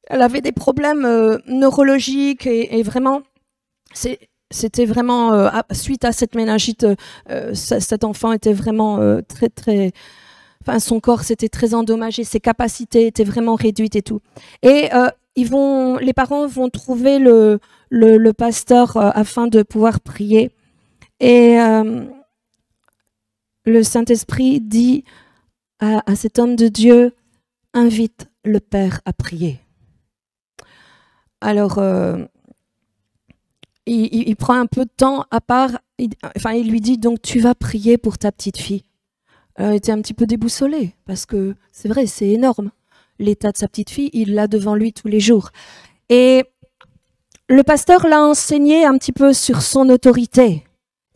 Elle avait des problèmes neurologiques et vraiment, c'était vraiment, suite à cette méningite, cet enfant était vraiment enfin son corps s'était très endommagé, ses capacités étaient vraiment réduites et tout. Et les parents vont trouver le pasteur afin de pouvoir prier. Et le Saint-Esprit dit à cet homme de Dieu, invite le Père à prier. Alors, il prend un peu de temps à part, il lui dit, donc tu vas prier pour ta petite fille. Elle était un petit peu déboussolée, parce que c'est vrai, c'est énorme. L'état de sa petite fille, il l'a devant lui tous les jours. Et le pasteur l'a enseigné un petit peu sur son autorité,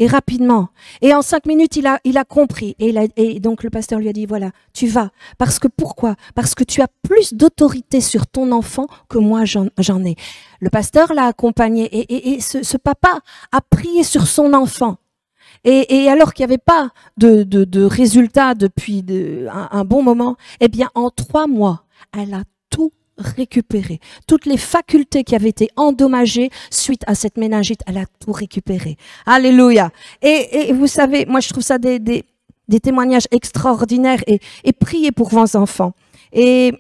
et rapidement. Et en 5 minutes, il a compris. Et donc le pasteur lui a dit, voilà, tu vas. Parce que pourquoi? Parce que tu as plus d'autorité sur ton enfant que moi j'en ai. Le pasteur l'a accompagné et ce papa a prié sur son enfant. Et alors qu'il n'y avait pas de résultats depuis un bon moment, eh bien en 3 mois, elle a tout récupéré. Toutes les facultés qui avaient été endommagées suite à cette méningite, elle a tout récupéré. Alléluia. Et vous savez, moi je trouve ça des témoignages extraordinaires et priez pour vos enfants. Et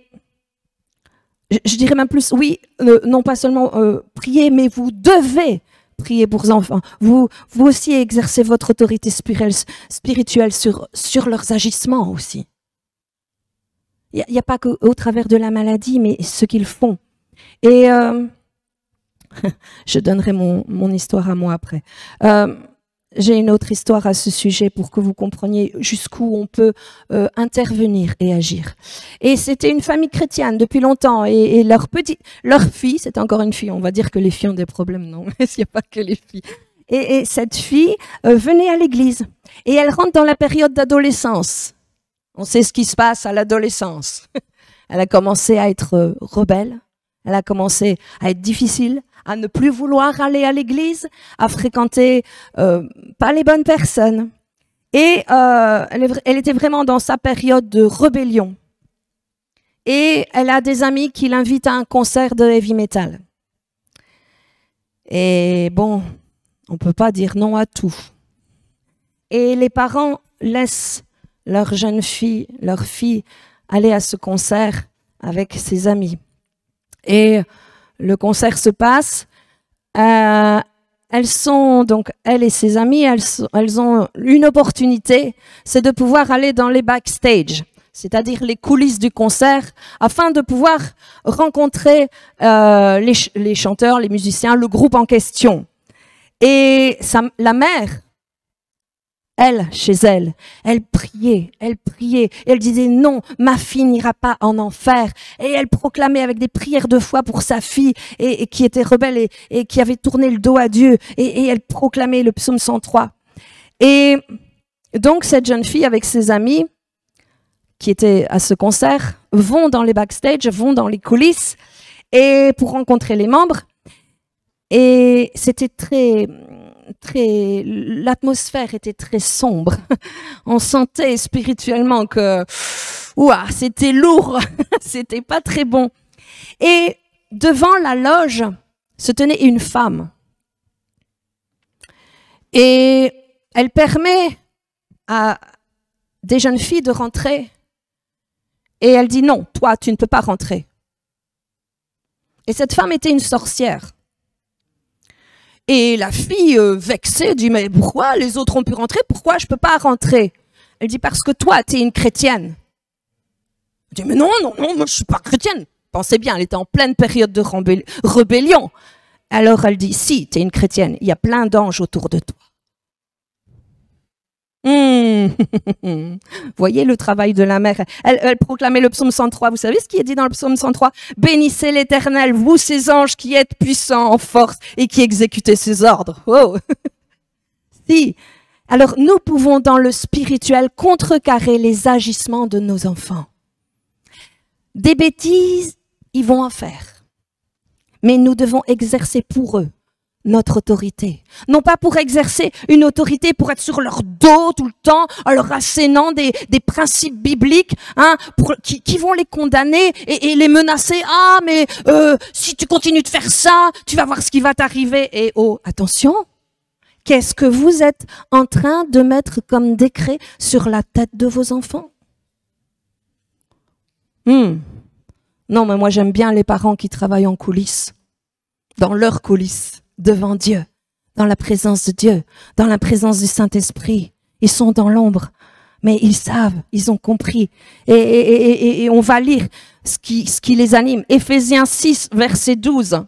je dirais même plus, oui, non pas seulement prier, mais vous devez prier pour vos enfants. Vous aussi exercez votre autorité spirituelle sur leurs agissements aussi. Il n'y a pas qu'au travers de la maladie, mais ce qu'ils font. Et je donnerai mon histoire à moi après. J'ai une autre histoire à ce sujet pour que vous compreniez jusqu'où on peut intervenir et agir. Et c'était une famille chrétienne depuis longtemps et leur fille, c'était encore une fille, on va dire que les filles ont des problèmes, non, mais il n'y a pas que les filles. Et cette fille venait à l'église et elle rentre dans la période d'adolescence. On sait ce qui se passe à l'adolescence. Elle a commencé à être rebelle, elle a commencé à être difficile, à ne plus vouloir aller à l'église, à fréquenter pas les bonnes personnes. Et elle était vraiment dans sa période de rébellion. Et elle a des amis qui l'invitent à un concert de heavy metal. Et bon, on ne peut pas dire non à tout. Et les parents laissent leur jeune fille, leur fille, aller à ce concert avec ses amis. Et le concert se passe. Elles sont, donc, elle et ses amies, elles ont une opportunité, c'est de pouvoir aller dans les backstage, c'est-à-dire les coulisses du concert, afin de pouvoir rencontrer les chanteurs, les musiciens, le groupe en question. Et la mère, elle, chez elle, elle priait, elle disait non, ma fille n'ira pas en enfer. Et elle proclamait avec des prières de foi pour sa fille et qui était rebelle et qui avait tourné le dos à Dieu. Et elle proclamait le psaume 103. Et donc cette jeune fille avec ses amis qui étaient à ce concert vont dans les backstage, vont dans les coulisses et pour rencontrer les membres. Et c'était l'atmosphère était très sombre. On sentait spirituellement que c'était lourd, c'était pas très bon. Et devant la loge se tenait une femme. Et elle permet à des jeunes filles de rentrer. Et elle dit non, toi, tu ne peux pas rentrer. Et cette femme était une sorcière. Et la fille, vexée, dit, mais pourquoi les autres ont pu rentrer? Pourquoi je ne peux pas rentrer? Elle dit, parce que toi, tu es une chrétienne. Elle dit, mais non, moi, je ne suis pas chrétienne. Pensez bien, elle était en pleine période de rébellion. Alors elle dit, si, tu es une chrétienne, il y a plein d'anges autour de toi. Voyez le travail de la mère. Elle proclamait le psaume 103. Vous savez ce qui est dit dans le psaume 103? Bénissez l'Éternel, vous ses anges qui êtes puissants en force et qui exécutez ses ordres. Oh. Si. Alors nous pouvons dans le spirituel contrecarrer les agissements de nos enfants. Des bêtises, ils vont en faire. Mais nous devons exercer pour eux notre autorité. Non pas pour exercer une autorité pour être sur leur dos tout le temps, en leur assénant des principes bibliques qui vont les condamner et les menacer. Ah, mais si tu continues de faire ça, tu vas voir ce qui va t'arriver. Et oh, attention, qu'est-ce que vous êtes en train de mettre comme décret sur la tête de vos enfants? Non, mais moi j'aime bien les parents qui travaillent en coulisses, dans leurs coulisses, devant Dieu, dans la présence de Dieu, dans la présence du Saint-Esprit. Ils sont dans l'ombre, mais ils savent, ils ont compris. Et on va lire ce qui les anime. Éphésiens 6, verset 12.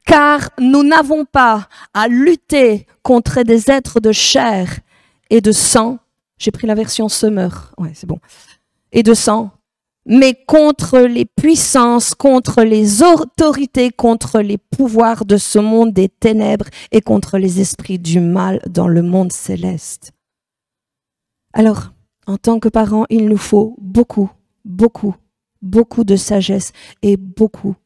Car nous n'avons pas à lutter contre des êtres de chair et de sang. J'ai pris la version Summer. Ouais, c'est bon. Et de sang. Mais contre les puissances, contre les autorités, contre les pouvoirs de ce monde des ténèbres et contre les esprits du mal dans le monde céleste. Alors, en tant que parents, il nous faut beaucoup de sagesse et beaucoup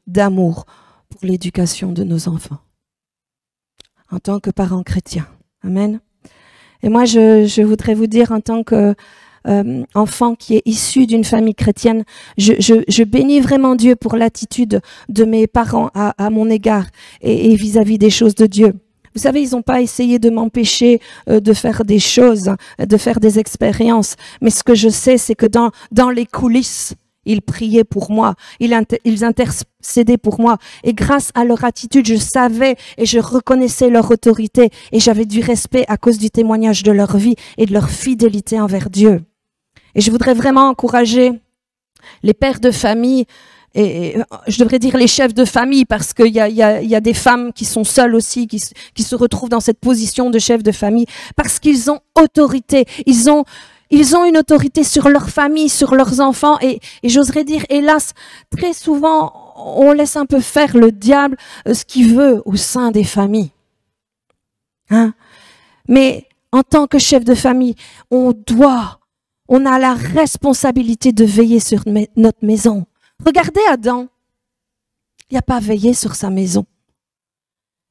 d'amour pour l'éducation de nos enfants. En tant que parents chrétiens. Amen. Et moi, je voudrais vous dire, en tant que enfant qui est issu d'une famille chrétienne, je bénis vraiment Dieu pour l'attitude de mes parents à mon égard et vis-à-vis des choses de Dieu. Vous savez, ils n'ont pas essayé de m'empêcher de faire des choses, de faire des expériences. Mais ce que je sais, c'est que dans les coulisses, ils priaient pour moi, ils intercédaient pour moi. Et grâce à leur attitude, je savais et je reconnaissais leur autorité. Et j'avais du respect à cause du témoignage de leur vie et de leur fidélité envers Dieu. Et je voudrais vraiment encourager les pères de famille, et je devrais dire les chefs de famille, parce qu'il y a des femmes qui sont seules aussi, qui se retrouvent dans cette position de chef de famille, parce qu'ils ont autorité, ils ont une autorité sur leur famille, sur leurs enfants, et j'oserais dire, hélas, très souvent, on laisse un peu faire le diable ce qu'il veut au sein des familles. Mais en tant que chef de famille, on a la responsabilité de veiller sur notre maison. Regardez Adam. Il n'a pas veillé sur sa maison.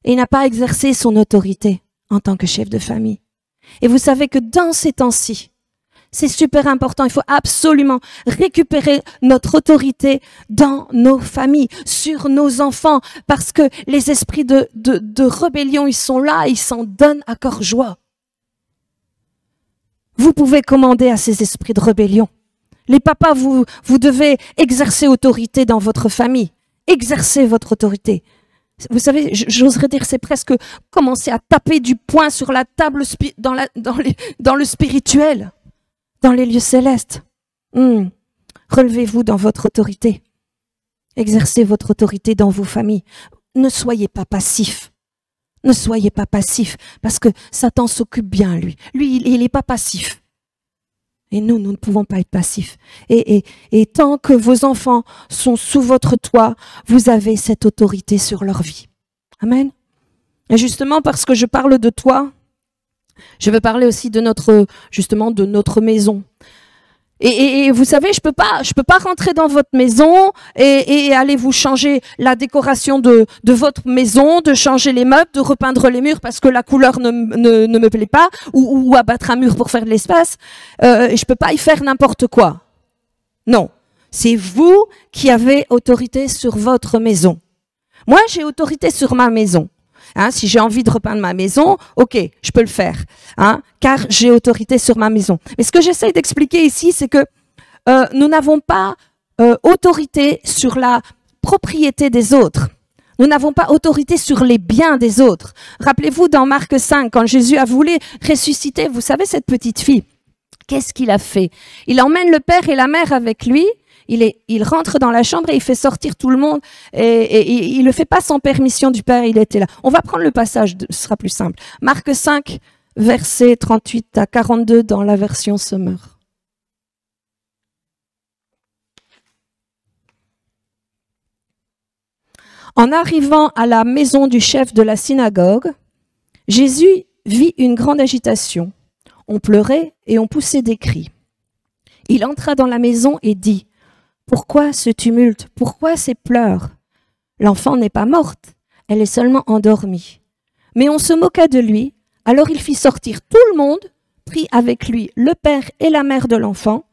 Et il n'a pas exercé son autorité en tant que chef de famille. Et vous savez que dans ces temps-ci, c'est super important. Il faut absolument récupérer notre autorité dans nos familles, sur nos enfants, parce que les esprits de rébellion, ils sont là, ils s'en donnent à cœur joie. Vous pouvez commander à ces esprits de rébellion. Les papas, vous devez exercer autorité dans votre famille. Exercer votre autorité. Vous savez, j'oserais dire, c'est presque commencer à taper du poing sur la table dans le spirituel, dans les lieux célestes. Relevez-vous dans votre autorité. Exercez votre autorité dans vos familles. Ne soyez pas passifs. Ne soyez pas passifs, parce que Satan s'occupe bien, lui. Lui, il n'est pas passif. Et nous ne pouvons pas être passifs. Et tant que vos enfants sont sous votre toit, vous avez cette autorité sur leur vie. Amen. Et justement, parce que je parle de toi, je veux parler aussi de notre maison. Et vous savez, je peux pas rentrer dans votre maison et aller vous changer la décoration de votre maison, de changer les meubles, de repeindre les murs parce que la couleur ne me plaît pas, ou abattre un mur pour faire de l'espace. Je peux pas y faire n'importe quoi. Non. C'est vous qui avez autorité sur votre maison. Moi, j'ai autorité sur ma maison. Si j'ai envie de repeindre ma maison, ok, je peux le faire, car j'ai autorité sur ma maison. Mais ce que j'essaie d'expliquer ici, c'est que nous n'avons pas autorité sur la propriété des autres. Nous n'avons pas autorité sur les biens des autres. Rappelez-vous dans Marc 5, quand Jésus a voulu ressusciter, vous savez, cette petite fille, qu'est-ce qu'il a fait? Il emmène le père et la mère avec lui. Il rentre dans la chambre et il fait sortir tout le monde et il le fait pas sans permission du Père, il était là. On va prendre le passage, ce sera plus simple. Marc 5, versets 38 à 42 dans la version Sommer. En arrivant à la maison du chef de la synagogue, Jésus vit une grande agitation. On pleurait et on poussait des cris. Il entra dans la maison et dit: pourquoi ce tumulte? Pourquoi ces pleurs? L'enfant n'est pas morte, elle est seulement endormie. Mais on se moqua de lui, alors il fit sortir tout le monde, prit avec lui le père et la mère de l'enfant,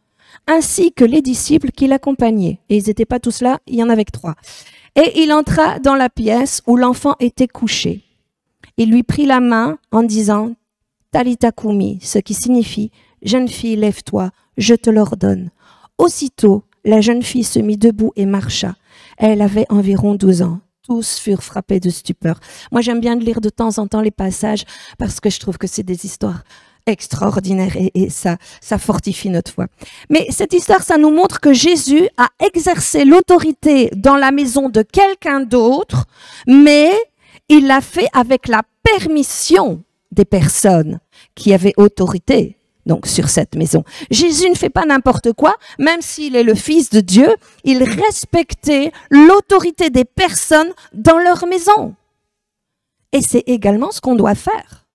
ainsi que les disciples qui l'accompagnaient. Et ils n'étaient pas tous là, il y en avait que 3. Et il entra dans la pièce où l'enfant était couché. Il lui prit la main en disant « Talitha koumi », ce qui signifie « Jeune fille, lève-toi, je te l'ordonne ». Aussitôt, la jeune fille se mit debout et marcha. Elle avait environ 12 ans. Tous furent frappés de stupeur. Moi, j'aime bien de lire de temps en temps les passages parce que je trouve que c'est des histoires extraordinaires et ça fortifie notre foi. Mais cette histoire, ça nous montre que Jésus a exercé l'autorité dans la maison de quelqu'un d'autre, mais il l'a fait avec la permission des personnes qui avaient autorité. Donc, sur cette maison. Jésus ne fait pas n'importe quoi, même s'il est le Fils de Dieu, il respectait l'autorité des personnes dans leur maison. Et c'est également ce qu'on doit faire.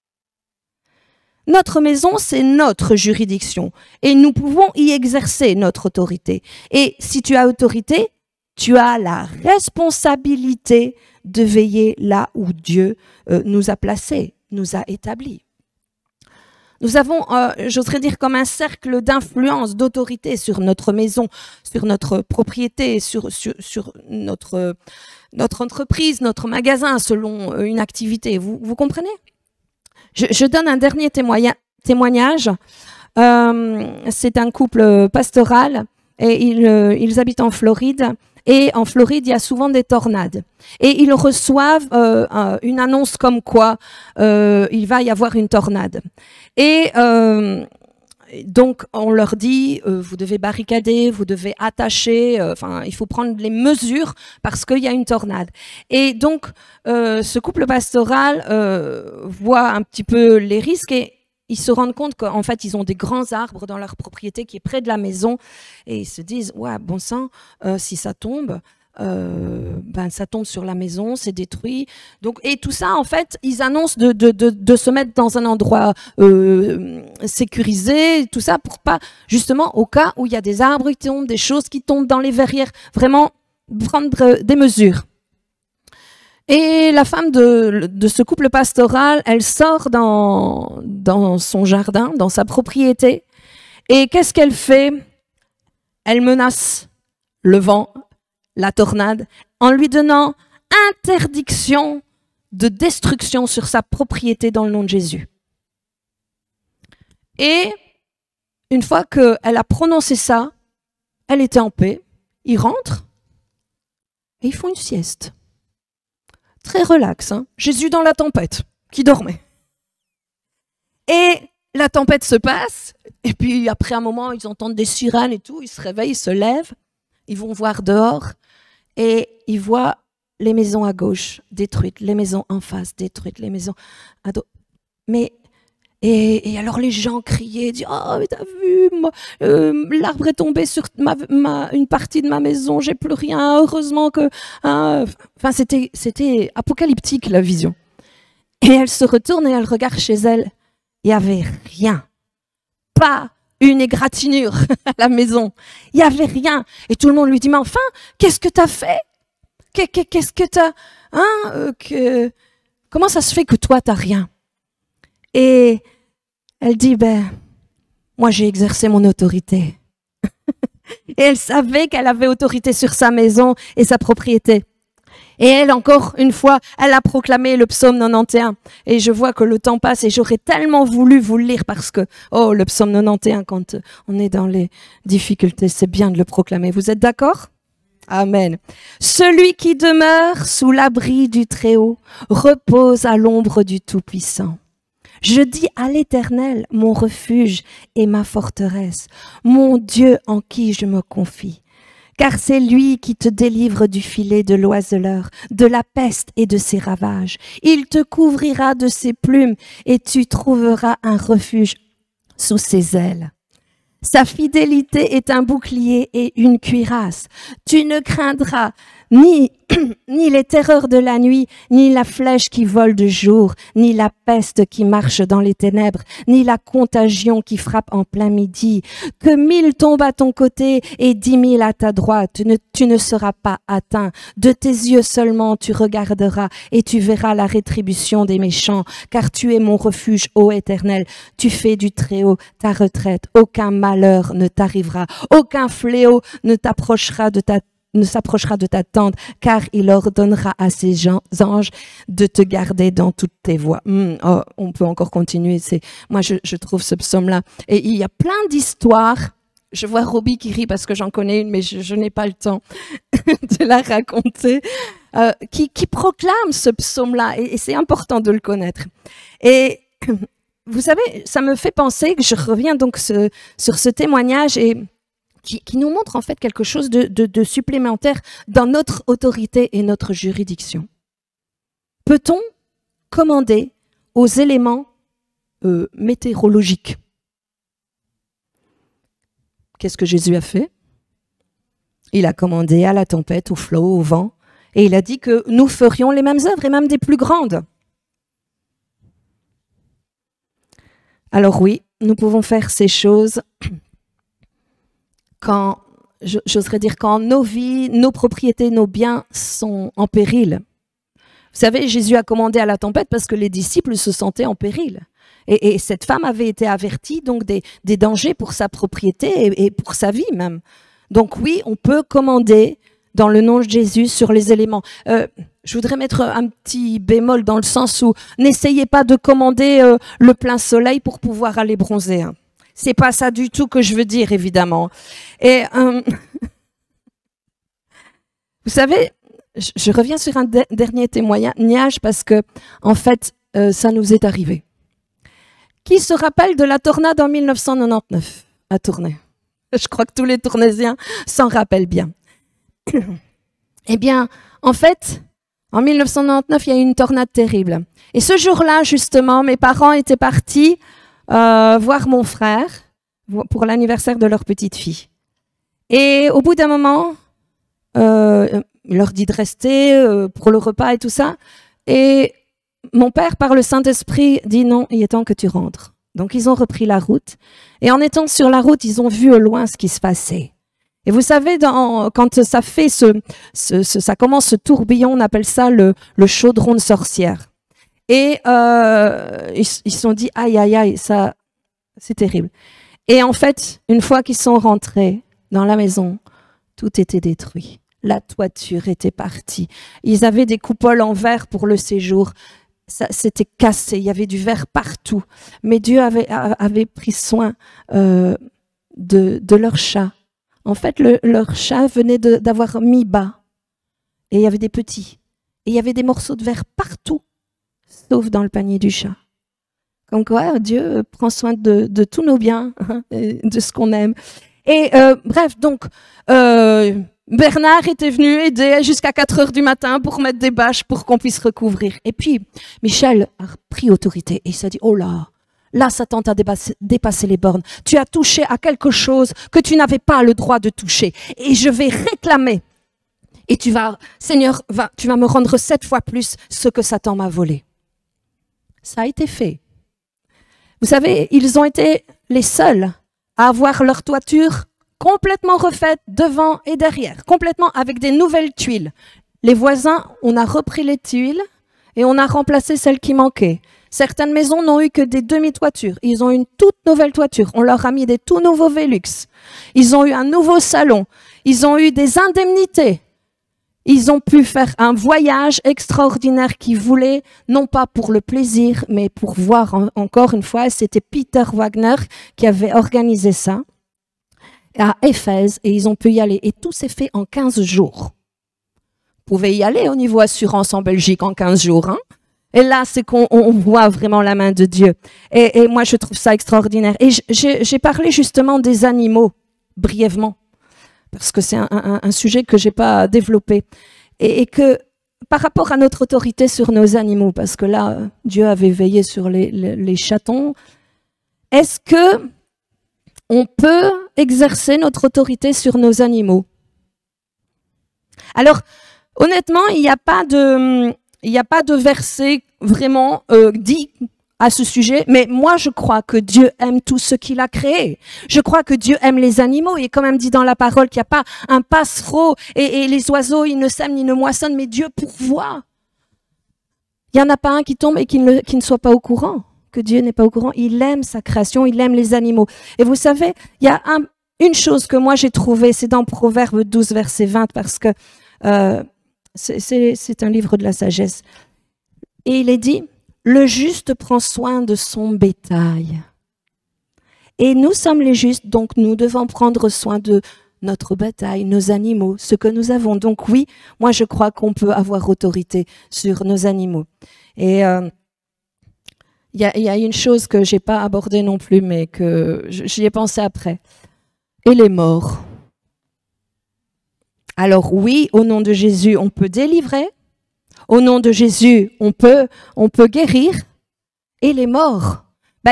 Notre maison, c'est notre juridiction et nous pouvons y exercer notre autorité. Et si tu as autorité, tu as la responsabilité de veiller là où Dieu nous a placés, nous a établis. Nous avons, j'oserais dire, comme un cercle d'influence, d'autorité sur notre maison, sur notre propriété, sur notre entreprise, notre magasin, selon une activité. Vous comprenez? Je donne un dernier témoignage. C'est un couple pastoral et ils habitent en Floride. Et en Floride, il y a souvent des tornades. Et ils reçoivent une annonce comme quoi il va y avoir une tornade. Et donc, on leur dit, vous devez barricader, vous devez attacher, il faut prendre les mesures parce qu'il y a une tornade. Et donc, ce couple pastoral voit un petit peu les risques et ils se rendent compte qu'en fait, ils ont des grands arbres dans leur propriété qui est près de la maison et ils se disent, ouais, bon sang, si ça tombe, ça tombe sur la maison, c'est détruit. Donc, et tout ça, en fait, ils annoncent de se mettre dans un endroit sécurisé, tout ça pour pas, justement, au cas où il y a des arbres qui tombent, des choses qui tombent dans les verrières, vraiment prendre des mesures. Et la femme de ce couple pastoral, elle sort dans son jardin, dans sa propriété. Et qu'est-ce qu'elle fait? Elle menace le vent, la tornade, en lui donnant interdiction de destruction sur sa propriété dans le nom de Jésus. Et une fois qu'elle a prononcé ça, elle était en paix. Ils rentrent et ils font une sieste. Très relax, hein. Jésus dans la tempête, qui dormait. Et la tempête se passe, et puis après un moment, ils entendent des sirènes et tout, ils se réveillent, ils se lèvent, ils vont voir dehors, et ils voient les maisons à gauche détruites, les maisons en face détruites, les maisons à droite. Mais et alors les gens criaient, disaient, oh mais t'as vu, l'arbre est tombé sur une partie de ma maison, j'ai plus rien, heureusement que... Enfin c'était apocalyptique la vision. Et elle se retourne et elle regarde chez elle, il n'y avait rien, pas une égratignure à la maison, il n'y avait rien. Et tout le monde lui dit, mais enfin, qu'est-ce que t'as fait? Qu'est-ce que t'as... Comment ça se fait que toi t'as rien? Et elle dit, moi j'ai exercé mon autorité. Et elle savait qu'elle avait autorité sur sa maison et sa propriété. Et elle, encore une fois, elle a proclamé le psaume 91. Et je vois que le temps passe et j'aurais tellement voulu vous le lire parce que, le psaume 91, quand on est dans les difficultés, c'est bien de le proclamer. Vous êtes d'accord? Amen. Celui qui demeure sous l'abri du Très-Haut repose à l'ombre du Tout-Puissant. Je dis à l'Éternel, mon refuge et ma forteresse, mon Dieu en qui je me confie. Car c'est lui qui te délivre du filet de l'oiseleur, de la peste et de ses ravages. Il te couvrira de ses plumes et tu trouveras un refuge sous ses ailes. Sa fidélité est un bouclier et une cuirasse. Tu ne craindras ni les terreurs de la nuit, ni la flèche qui vole de jour, ni la peste qui marche dans les ténèbres, ni la contagion qui frappe en plein midi. Que 1000 tombent à ton côté et 10 000 à ta droite, tu ne seras pas atteint. De tes yeux seulement tu regarderas et tu verras la rétribution des méchants, car tu es mon refuge, ô Éternel. Tu fais du Très-Haut ta retraite. Aucun malheur ne t'arrivera, aucun fléau ne s'approchera de ta tente, car il ordonnera à ses anges de te garder dans toutes tes voies. On peut encore continuer. Moi, je trouve ce psaume-là. Et il y a plein d'histoires. Je vois Roby qui rit parce que j'en connais une, mais je n'ai pas le temps de la raconter, qui proclame ce psaume-là. Et c'est important de le connaître. Et vous savez, ça me fait penser que je reviens donc sur ce témoignage et qui nous montre en fait quelque chose de supplémentaire dans notre autorité et notre juridiction. Peut-on commander aux éléments météorologiques? Qu'est-ce que Jésus a fait? Il a commandé à la tempête, au flot, au vent, et il a dit que nous ferions les mêmes œuvres et même des plus grandes. Alors oui, nous pouvons faire ces choses quand, j'oserais dire, quand nos vies, nos propriétés, nos biens sont en péril. Vous savez, Jésus a commandé à la tempête parce que les disciples se sentaient en péril. Et cette femme avait été avertie donc des dangers pour sa propriété et pour sa vie même. Donc oui, on peut commander dans le nom de Jésus sur les éléments. Je voudrais mettre un petit bémol dans le sens où n'essayez pas de commander le plein soleil pour pouvoir aller bronzer. Hein. C'est pas ça du tout que je veux dire, évidemment. Et vous savez, je reviens sur un dernier témoignage parce que, en fait, ça nous est arrivé. Qui se rappelle de la tornade en 1999 à Tournai? Je crois que tous les Tournaisiens s'en rappellent bien. Eh bien, en fait, en 1999, il y a eu une tornade terrible. Et ce jour-là, justement, mes parents étaient partis voir mon frère pour l'anniversaire de leur petite fille. Et au bout d'un moment, il leur dit de rester pour le repas et tout ça. Et mon père, par le Saint-Esprit, dit non, il est temps que tu rentres. Donc ils ont repris la route. Et en étant sur la route, ils ont vu au loin ce qui se passait. Et vous savez, quand ça fait ça commence ce tourbillon, on appelle ça le chaudron de sorcière. Et ils se sont dit, aïe, aïe, aïe, ça, c'est terrible. Et en fait, une fois qu'ils sont rentrés dans la maison, tout était détruit. La toiture était partie. Ils avaient des coupoles en verre pour le séjour. Ça, c'était cassé, il y avait du verre partout. Mais Dieu avait pris soin de leur chat. En fait, leur chat venait d'avoir mis bas. Et il y avait des petits. Et il y avait des morceaux de verre partout, sauf dans le panier du chat. Comme quoi, Dieu prend soin de tous nos biens, de ce qu'on aime. Et bref, donc, Bernard était venu aider jusqu'à 4 heures du matin pour mettre des bâches pour qu'on puisse recouvrir. Et puis, Michel a pris autorité et il s'est dit, oh là, Satan t'a dépassé les bornes. Tu as touché à quelque chose que tu n'avais pas le droit de toucher. Et je vais réclamer. Et Seigneur, tu vas me rendre 7 fois plus ce que Satan m'a volé. Ça a été fait. Vous savez, ils ont été les seuls à avoir leur toiture complètement refaite devant et derrière, complètement avec des nouvelles tuiles. Les voisins, on a repris les tuiles et on a remplacé celles qui manquaient. Certaines maisons n'ont eu que des demi-toitures. Ils ont une toute nouvelle toiture. On leur a mis des tout nouveaux Velux. Ils ont eu un nouveau salon. Ils ont eu des indemnités. Ils ont pu faire un voyage extraordinaire qu'ils voulaient, non pas pour le plaisir, mais pour voir encore une fois. C'était Peter Wagner qui avait organisé ça à Éphèse et ils ont pu y aller. Et tout s'est fait en 15 jours. Vous pouvez y aller au niveau assurance en Belgique en 15 jours. Hein? Et là, c'est qu'on voit vraiment la main de Dieu. Et moi, je trouve ça extraordinaire. Et j'ai parlé justement des animaux, brièvement. Parce que c'est un sujet que j'ai pas développé. Et que par rapport à notre autorité sur nos animaux, parce que là, Dieu avait veillé sur les chatons, est-ce que on peut exercer notre autorité sur nos animaux? Alors, honnêtement, il n'y a pas de verset vraiment dit à ce sujet, mais moi je crois que Dieu aime tout ce qu'il a créé. Je crois que Dieu aime les animaux. Il est quand même dit dans la parole qu'il n'y a pas un passereau et les oiseaux, ils ne sèment ni ne moissonnent, mais Dieu pourvoit. Il n'y en a pas un qui tombe et qui ne soit pas au courant, que Dieu n'est pas au courant. Il aime sa création, il aime les animaux. Et vous savez, il y a une chose que moi j'ai trouvée, c'est dans Proverbe 12, verset 20, parce que c'est un livre de la sagesse. Et il est dit, le juste prend soin de son bétail. Et nous sommes les justes, donc nous devons prendre soin de notre bétail, nos animaux, ce que nous avons. Donc oui, moi je crois qu'on peut avoir autorité sur nos animaux. Et il y a une chose que j'ai pas abordée non plus, mais que j'y ai pensé après. Et les morts. Alors oui, au nom de Jésus, on peut délivrer. Au nom de Jésus, on peut guérir. Et les morts,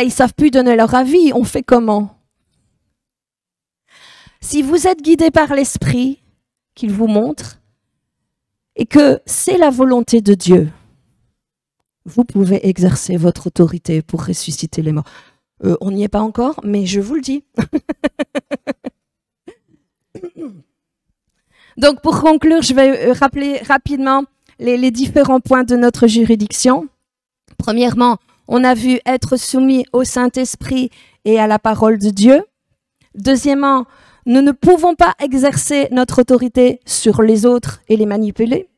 ils savent plus donner leur avis. On fait comment? Si vous êtes guidé par l'Esprit qu'il vous montre et que c'est la volonté de Dieu, vous pouvez exercer votre autorité pour ressusciter les morts. On n'y est pas encore, mais je vous le dis. Donc pour conclure, je vais rappeler rapidement les différents points de notre juridiction. Premièrement, on a vu être soumis au Saint-Esprit et à la parole de Dieu. Deuxièmement, nous ne pouvons pas exercer notre autorité sur les autres et les manipuler.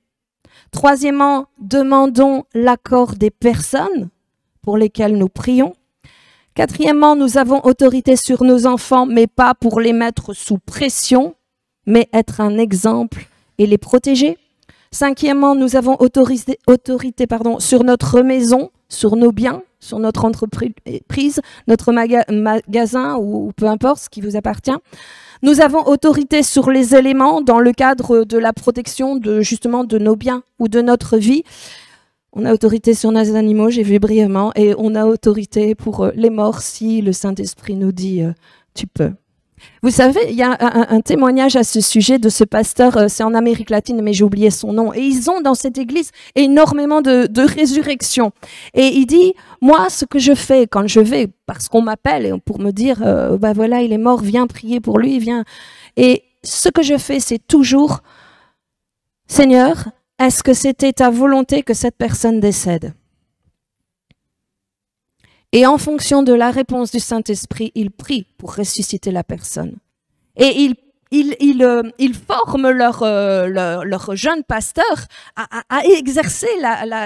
Troisièmement, demandons l'accord des personnes pour lesquelles nous prions. Quatrièmement, nous avons autorité sur nos enfants, mais pas pour les mettre sous pression, mais être un exemple et les protéger. Cinquièmement, nous avons autorité sur notre maison, sur nos biens, sur notre entreprise, notre magasin ou peu importe ce qui vous appartient. Nous avons autorité sur les éléments dans le cadre de la protection justement de nos biens ou de notre vie. On a autorité sur nos animaux, j'ai vu brièvement, et on a autorité pour les morts si le Saint-Esprit nous dit tu peux. Vous savez, il y a un témoignage à ce sujet de ce pasteur, c'est en Amérique latine, mais j'ai oublié son nom. Et ils ont dans cette église énormément de résurrection. Et il dit, moi, ce que je fais quand je vais, parce qu'on m'appelle pour me dire, voilà, il est mort, viens prier pour lui, viens. Et ce que je fais, c'est toujours, Seigneur, est-ce que c'était ta volonté que cette personne décède? Et en fonction de la réponse du Saint-Esprit, il prie pour ressusciter la personne. Et ils forment leur jeune pasteur à exercer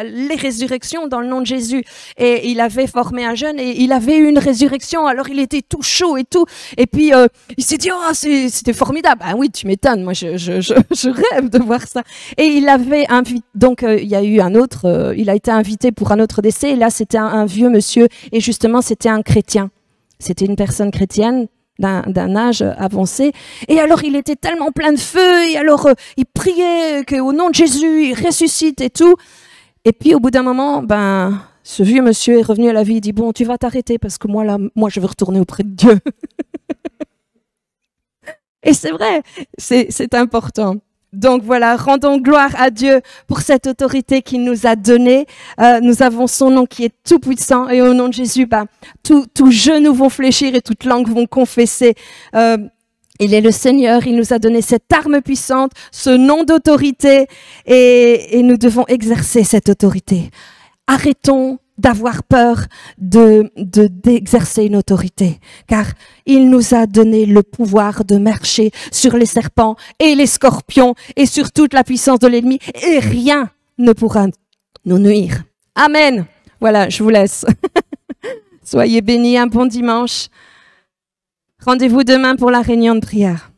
les résurrections dans le nom de Jésus. Et il avait formé un jeune et il avait eu une résurrection, alors il était tout chaud et tout. Et puis il s'est dit, oh, c'était formidable. Ah oui, tu m'étonnes, moi je rêve de voir ça. Et il avait invité, donc il y a eu un autre, il a été invité pour un autre décès, et là c'était un vieux monsieur, et justement c'était un chrétien. C'était une personne chrétienne, d'un âge avancé. Et alors, il était tellement plein de feu, et alors, il priait qu'au nom de Jésus, il ressuscite et tout. Et puis, au bout d'un moment, ce vieux monsieur est revenu à la vie, il dit, bon, tu vas t'arrêter parce que moi, je veux retourner auprès de Dieu. Et c'est vrai, c'est important. Donc voilà, rendons gloire à Dieu pour cette autorité qu'il nous a donnée. Nous avons son nom qui est tout puissant, et au nom de Jésus, tous genoux vont fléchir et toutes langues vont confesser. Il est le Seigneur, il nous a donné cette arme puissante, ce nom d'autorité, et nous devons exercer cette autorité. Arrêtons d'avoir peur d'exercer une autorité, car il nous a donné le pouvoir de marcher sur les serpents et les scorpions et sur toute la puissance de l'ennemi, et rien ne pourra nous nuire. Amen. Voilà, je vous laisse. Soyez bénis, un bon dimanche. Rendez-vous demain pour la réunion de prière.